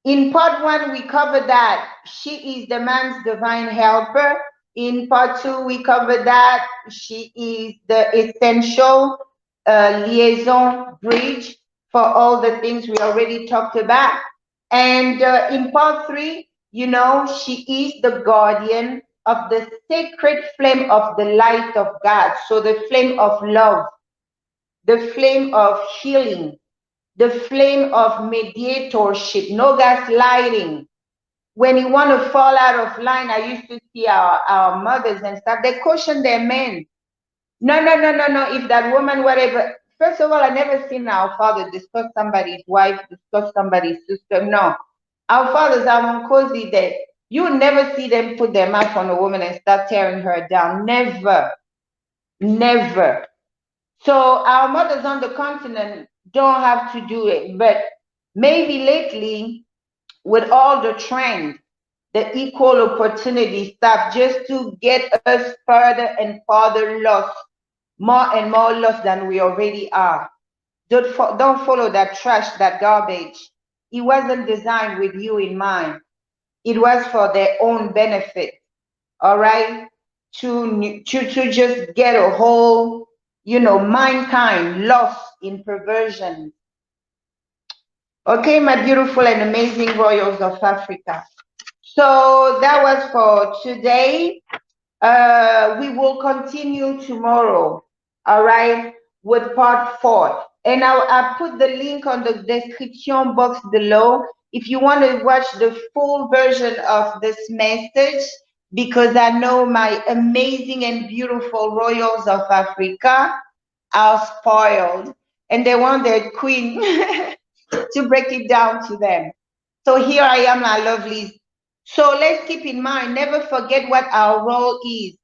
In part 1, we covered that she is the man's divine helper. In part 2, we covered that she is the essential liaison bridge for all the things we already talked about. And in part 3, you know, she is the guardian of the sacred flame of the light of God. So the flame of love, the flame of healing, the flame of mediatorship, no gaslighting. When you want to fall out of line, I used to see our mothers and stuff, they caution their men. No. If that woman, whatever. First of all, I never seen our father discuss somebody's wife, discuss somebody's sister. No. Our fathers are cozy that you would never see them put their mouth on a woman and start tearing her down. Never. Never. So our mothers on the continent don't have to do it. But maybe lately, with all the trend, the equal opportunity stuff, just to get us further and further lost, more and more lost than we already are. Don't follow that trash, that garbage. It wasn't designed with you in mind. It was for their own benefit. All right? To just get a whole, you know, mankind lost in perversion. Okay, my beautiful and amazing royals of Africa. So that was for today. We will continue tomorrow. All right. with part 4. And I put the link on the description box below if you want to watch the full version of this message, because I know my amazing and beautiful royals of Africa are spoiled and they want their queen to break it down to them. So here I am, my lovelies. So let's keep in mind, never forget what our role is.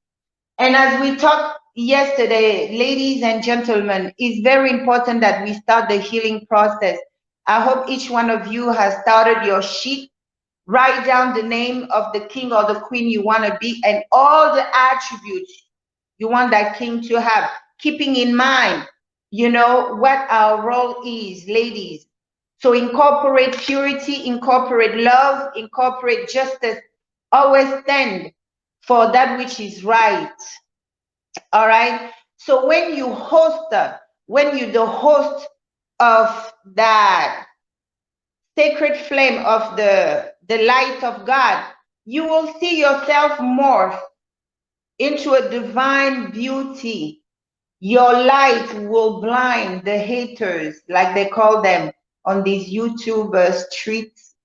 And as we talked yesterday, ladies and gentlemen, it's very important that we start the healing process. I hope each one of you has started your sheet. Write down the name of the king or the queen you want to be and all the attributes you want that king to have, keeping in mind, you know, what our role is, ladies. So incorporate purity, incorporate love, incorporate justice. Always stand for that which is right. All right. So when you host, when you the host of that sacred flame of the light of God, you will see yourself morph into a divine beauty. Your light will blind the haters, like they call them on these YouTube streets.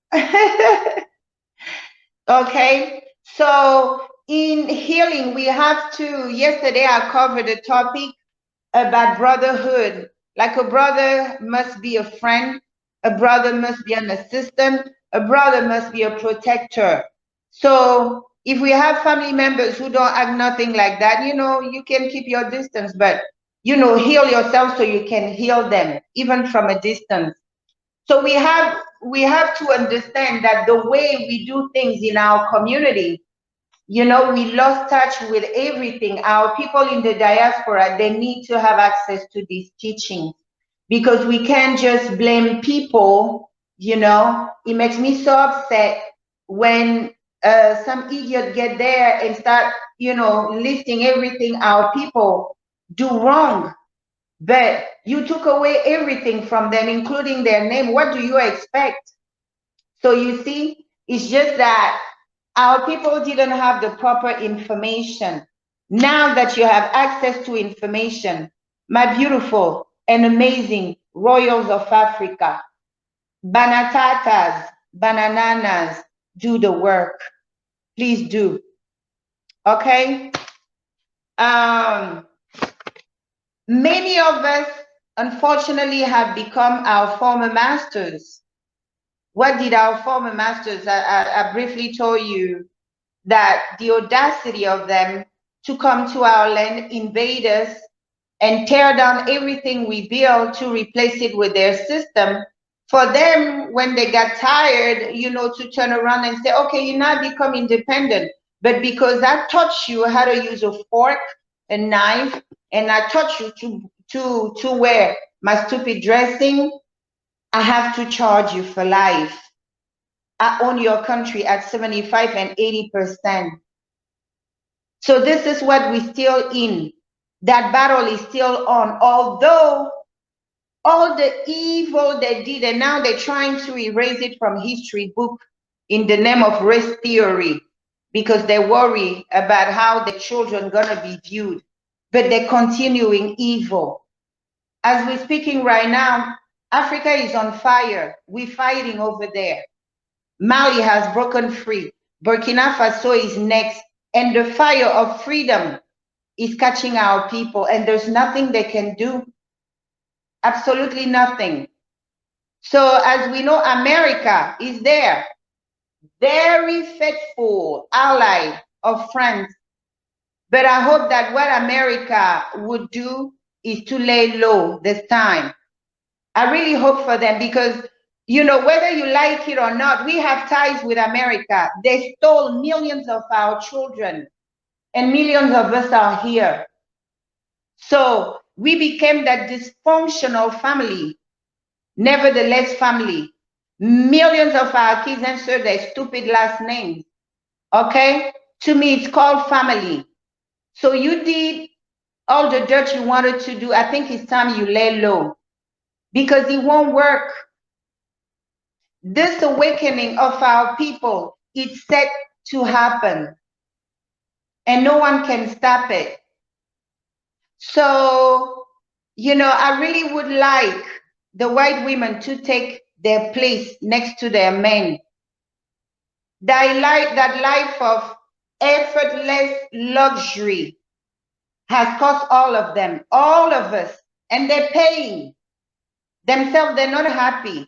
Okay, so in healing, we have to, yesterday I covered a topic about brotherhood. Like a brother must be a friend, a brother must be an assistant, a brother must be a protector. So if we have family members who don't act nothing like that, you know, you can keep your distance, but, you know, heal yourself so you can heal them, even from a distance. So we have to understand that the way we do things in our community, you know, we lost touch with everything. Our people in the diaspora, they need to have access to these teachings, because we can't just blame people. You know, it makes me so upset when some idiot get there and start, you know, listing everything our people do wrong. But you took away everything from them, including their name. What do you expect? So you see, it's just that our people didn't have the proper information. Now that you have access to information, my beautiful and amazing royals of Africa, banatatas, banananas, do the work. Please do. Okay? Many of us, unfortunately, have become our former masters. What did our former masters? I briefly told you that the audacity of them to come to our land, invade us, and tear down everything we built to replace it with their system. For them, when they got tired, you know, to turn around and say, okay, you now become independent. But because I taught you how to use a fork, a knife, and I taught you to wear my stupid dressing, I have to charge you for life. I own your country at 75 and 80%. So this is what we're still in. That battle is still on. Although all the evil they did, and now they're trying to erase it from history book in the name of race theory, because they worry about how the children gonna be viewed. But they're continuing evil. As we're speaking right now, Africa is on fire. We're fighting over there. Mali has broken free. Burkina Faso is next. And the fire of freedom is catching our people, and there's nothing they can do. Absolutely nothing. So as we know, America is there. Very faithful ally of France. But I hope that what America would do is to lay low this time. I really hope for them, because, you know, whether you like it or not, we have ties with America. They stole millions of our children, and millions of us are here. So we became that dysfunctional family, nevertheless family. Millions of our kids answer their stupid last names. Okay? To me, it's called family. So you did all the dirt you wanted to do. I think it's time you lay low, because it won't work. This awakening of our people is set to happen, and no one can stop it. So you know, I really would like the white women to take their place next to their men. That life of effortless luxury has cost all of them, all of us, and they're paying themselves. They're not happy.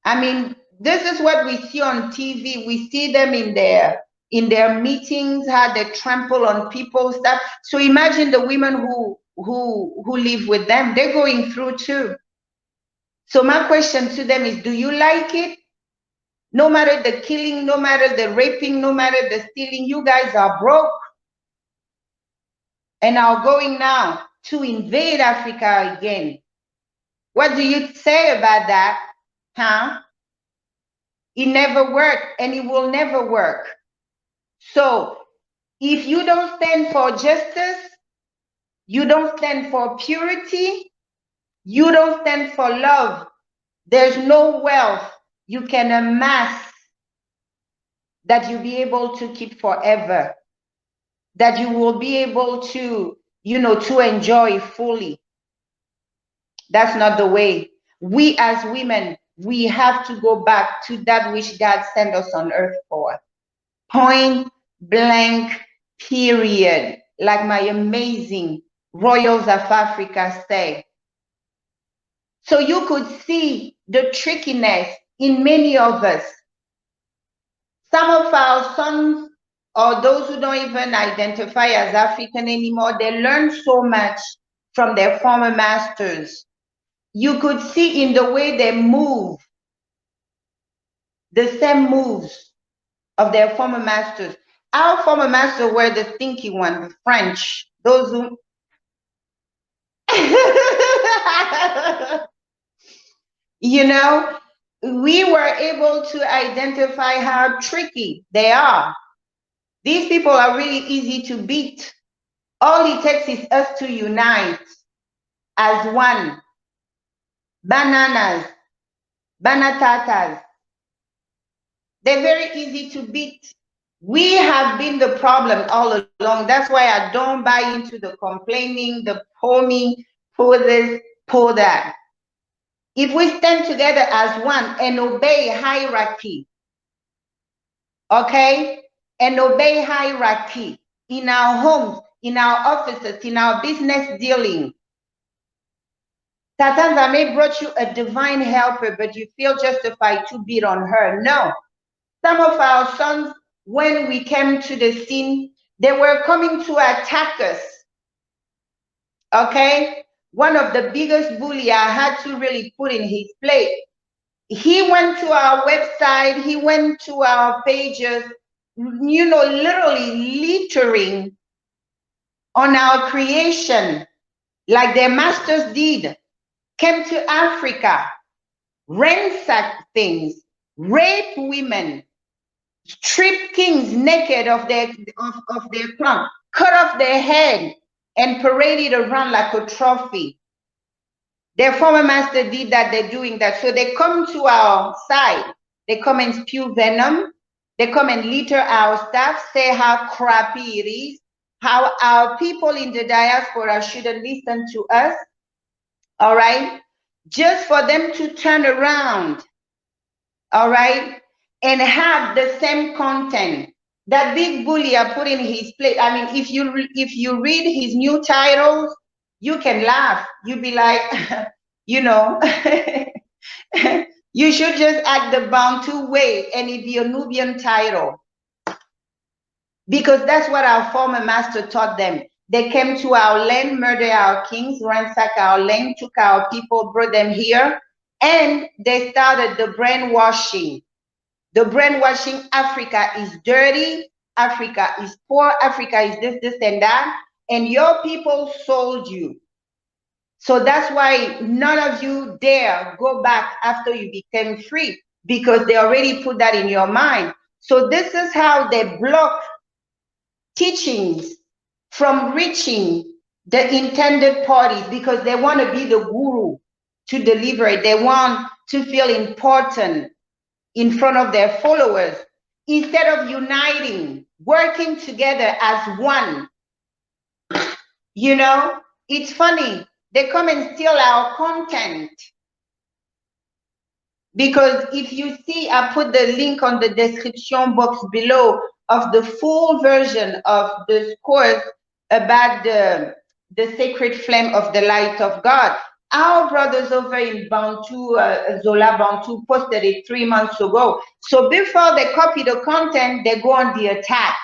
I mean, this is what we see on TV. We see them in their meetings, how they trample on people, stuff. So imagine the women who live with them. They're going through too. So my question to them is, do you like it? No matter the killing, no matter the raping, no matter the stealing, you guys are broke and are going now to invade Africa again. What do you say about that? Huh? It never worked and it will never work. So if you don't stand for justice, you don't stand for purity, you don't stand for love, there's no wealth you can amass that you'll be able to keep forever, that you will be able to, you know, to enjoy fully. That's not the way. We as women, we have to go back to that which God sent us on earth for. Point blank, period. Like my amazing Royals of Africa say. So you could see the trickiness in many of us. Some of our sons, or those who don't even identify as African anymore, they learn so much from their former masters. You could see in the way they move, the same moves of their former masters. Our former masters were the stinky ones, the French, those who you know, we were able to identify how tricky they are. These people are really easy to beat. All it takes is us to unite as one. Bananas, banatatas, they're very easy to beat. We have been the problem all along. That's why I don't buy into the complaining, the pour me, pour this, pour that. If we stand together as one and obey hierarchy, okay, and obey hierarchy in our homes, in our offices, in our business dealing. Tatanza may brought you a divine helper, but you feel justified to beat on her. No. Some of our sons, when we came to the scene, they were coming to attack us. Okay? One of the biggest bully I had to really put in his place. He went to our website, he went to our pages, you know, literally littering on our creation like their masters did. Came to Africa, ransacked things, raped women, stripped kings naked of their crown, cut off their head, and paraded around like a trophy. Their former master did that, they're doing that. So they come to our side, they come and spew venom, they come and litter our stuff, say how crappy it is, how our people in the diaspora shouldn't listen to us, all right? Just for them to turn around, all right, and have the same content. That big bully I put in his plate. I mean, if you read his new titles, you can laugh. You'll be like, you know, you should just act the Bantu way and it be a Nubian title. Because that's what our former master taught them. They came to our land, murdered our kings, ransacked our land, took our people, brought them here, and they started the brainwashing. The brainwashing, Africa is dirty, Africa is poor, Africa is this, and that, and your people sold you. So that's why none of you dare go back after you became free, because they already put that in your mind. So this is how they block teachings from reaching the intended parties, because they want to be the guru to deliver it. They want to feel important in front of their followers, instead of uniting, working together as one. You know, it's funny. They come and steal our content. Because if you see, I put the link on the description box below of the full version of this course about the sacred flame of the light of God. Our brothers over in Bantu, Zola Bantu, posted it 3 months ago. So before they copy the content, they go on the attack.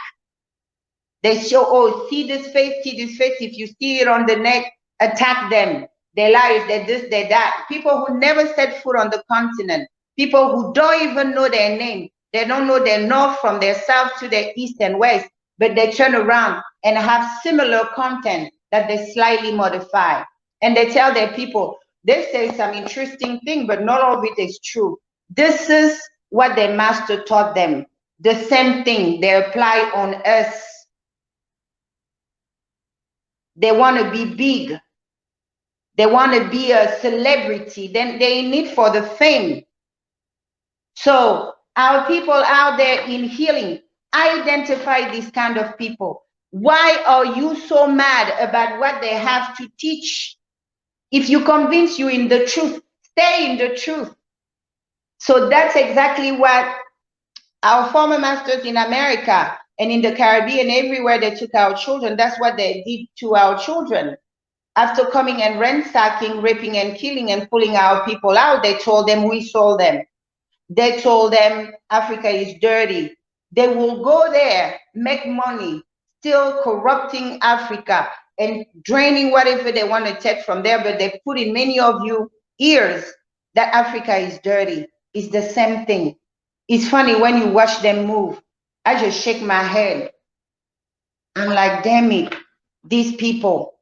They show, oh, see this face, see this face. If you see it on the net, attack them. They're liars, they're this, they're that. People who never set foot on the continent. People who don't even know their name. They don't know their north from their south to their east and west. But they turn around and have similar content that they slightly modify. And they tell their people, they say some interesting thing, but not all of it is true. This is what their master taught them. The same thing they apply on us. They want to be big. They want to be a celebrity. Then they need for the fame. So our people out there in healing, identify these kind of people. Why are you so mad about what they have to teach? If you convince you in the truth, stay in the truth. So that's exactly what our former masters in America and in the Caribbean, everywhere they took our children, that's what they did to our children. After coming and ransacking, raping and killing and pulling our people out, they told them we sold them. They told them Africa is dirty. They will go there, make money, still corrupting Africa and draining whatever they want to take from there, but they put in many of you ears that Africa is dirty. It's the same thing. It's funny when you watch them move. I just shake my head. I'm like, damn it, these people,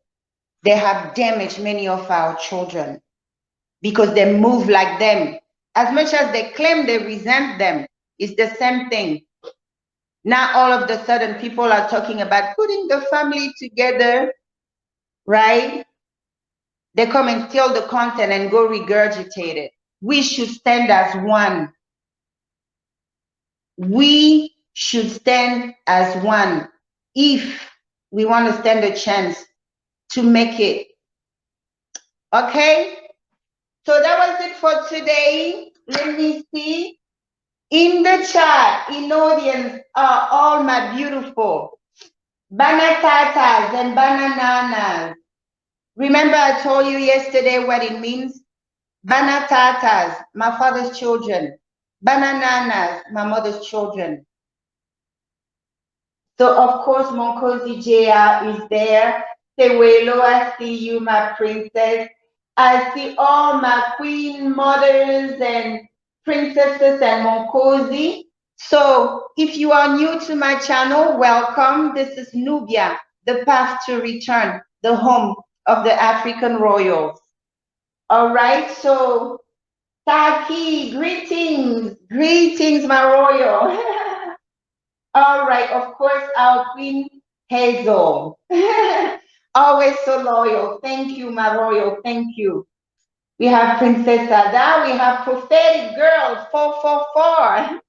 they have damaged many of our children because they move like them. As much as they claim they resent them, it's the same thing. Now all of a sudden people are talking about putting the family together, right? They come and steal the content and go regurgitate it. We should stand as one. We should stand as one if we want to stand a chance to make it. Okay? So that was it for today. Let me see. In the chat, in audience are all my beautiful banatatas and banananas. Remember I told you yesterday what it means? Banatatas, my father's children. Banananas, my mother's children. So of course, Monkosi JR is there. Tewelo, I see you, my princess. I see all my queen mothers and princesses and Monkosi. So if you are new to my channel, welcome. This is Nubia, the path to return, the home of the African royals. All right, so Taki, greetings, greetings, my royal. All right, of course, our Queen Hazel. Always so loyal. Thank you, my royal. Thank you. We have Princess Ada. We have Prophetic Girl 444.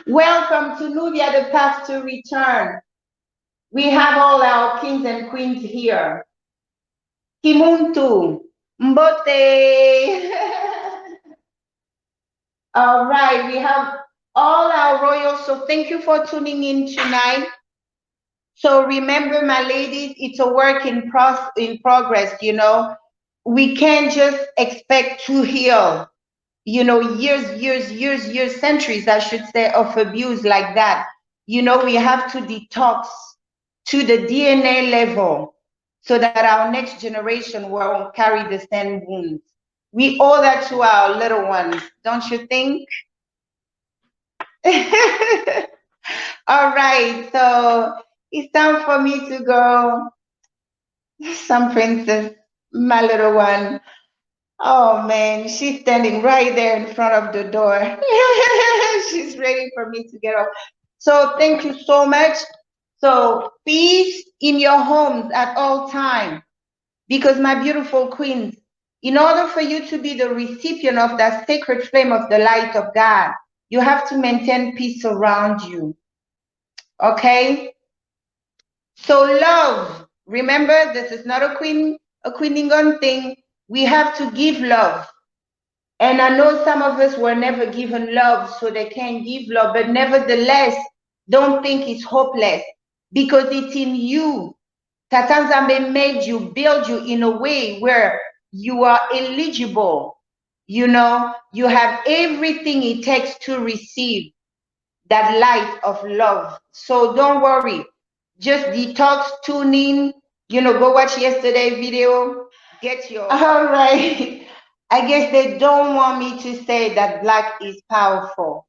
Welcome to Nubia, the path to return. We have all our kings and queens here. Kimuntu, Mbote. All right, we have all our royals. So thank you for tuning in tonight. So remember, my ladies, it's a work in progress, you know. We can't just expect to heal, you know, years, centuries, I should say, of abuse like that. You know, we have to detox to the DNA level so that our next generation won't carry the same wounds. We owe that to our little ones, don't you think? All right, so it's time for me to go. Some princess, my little one. Oh man, she's standing right there in front of the door. She's ready for me to get up. So thank you so much. So peace in your homes at all times. Because my beautiful queens, in order for you to be the recipient of that sacred flame of the light of God, you have to maintain peace around you. Okay? So love, remember, this is not a Ngningone thing. We have to give love. And I know some of us were never given love, so they can't give love. But nevertheless, don't think it's hopeless, because it's in you. Tatanzambe made you, build you in a way where you are eligible. You know, you have everything it takes to receive that light of love. So don't worry. Just detox, tune in, you know, go watch yesterday's video, get your... All right. I guess they don't want me to say that Black is powerful.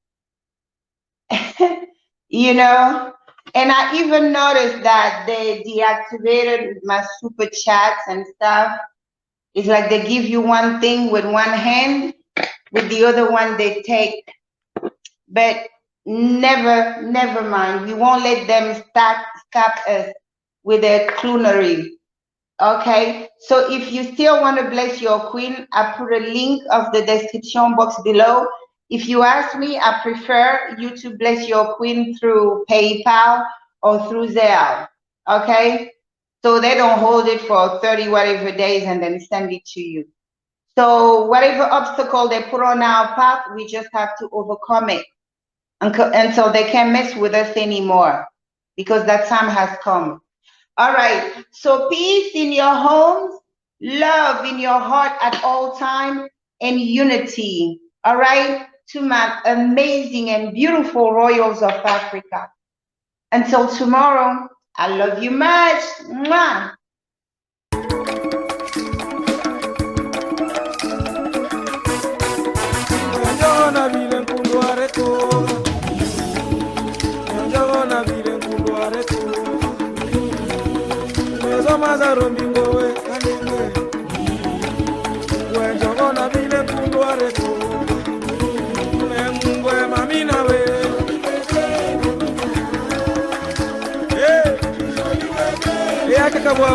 You know? And I even noticed that they deactivated my super chats and stuff. It's like they give you one thing with one hand, with the other one they take. But never mind. We won't let them stop us with their clownery. Okay, so if you still want to bless your queen, I put a link of the description box below. If you ask me, I prefer you to bless your queen through PayPal or through Zelle. Okay, so they don't hold it for 30 whatever days and then send it to you. So whatever obstacle they put on our path, we just have to overcome it until they can't mess with us anymore, because that time has come. All right, so peace in your homes, love in your heart at all time, and unity, all right, to my amazing and beautiful royals of Africa. Until tomorrow, I love you much. Mwah. Mazaro mingowe kanengwe wenjo gona bile kundware ko mungwe mamina we ya kakabwa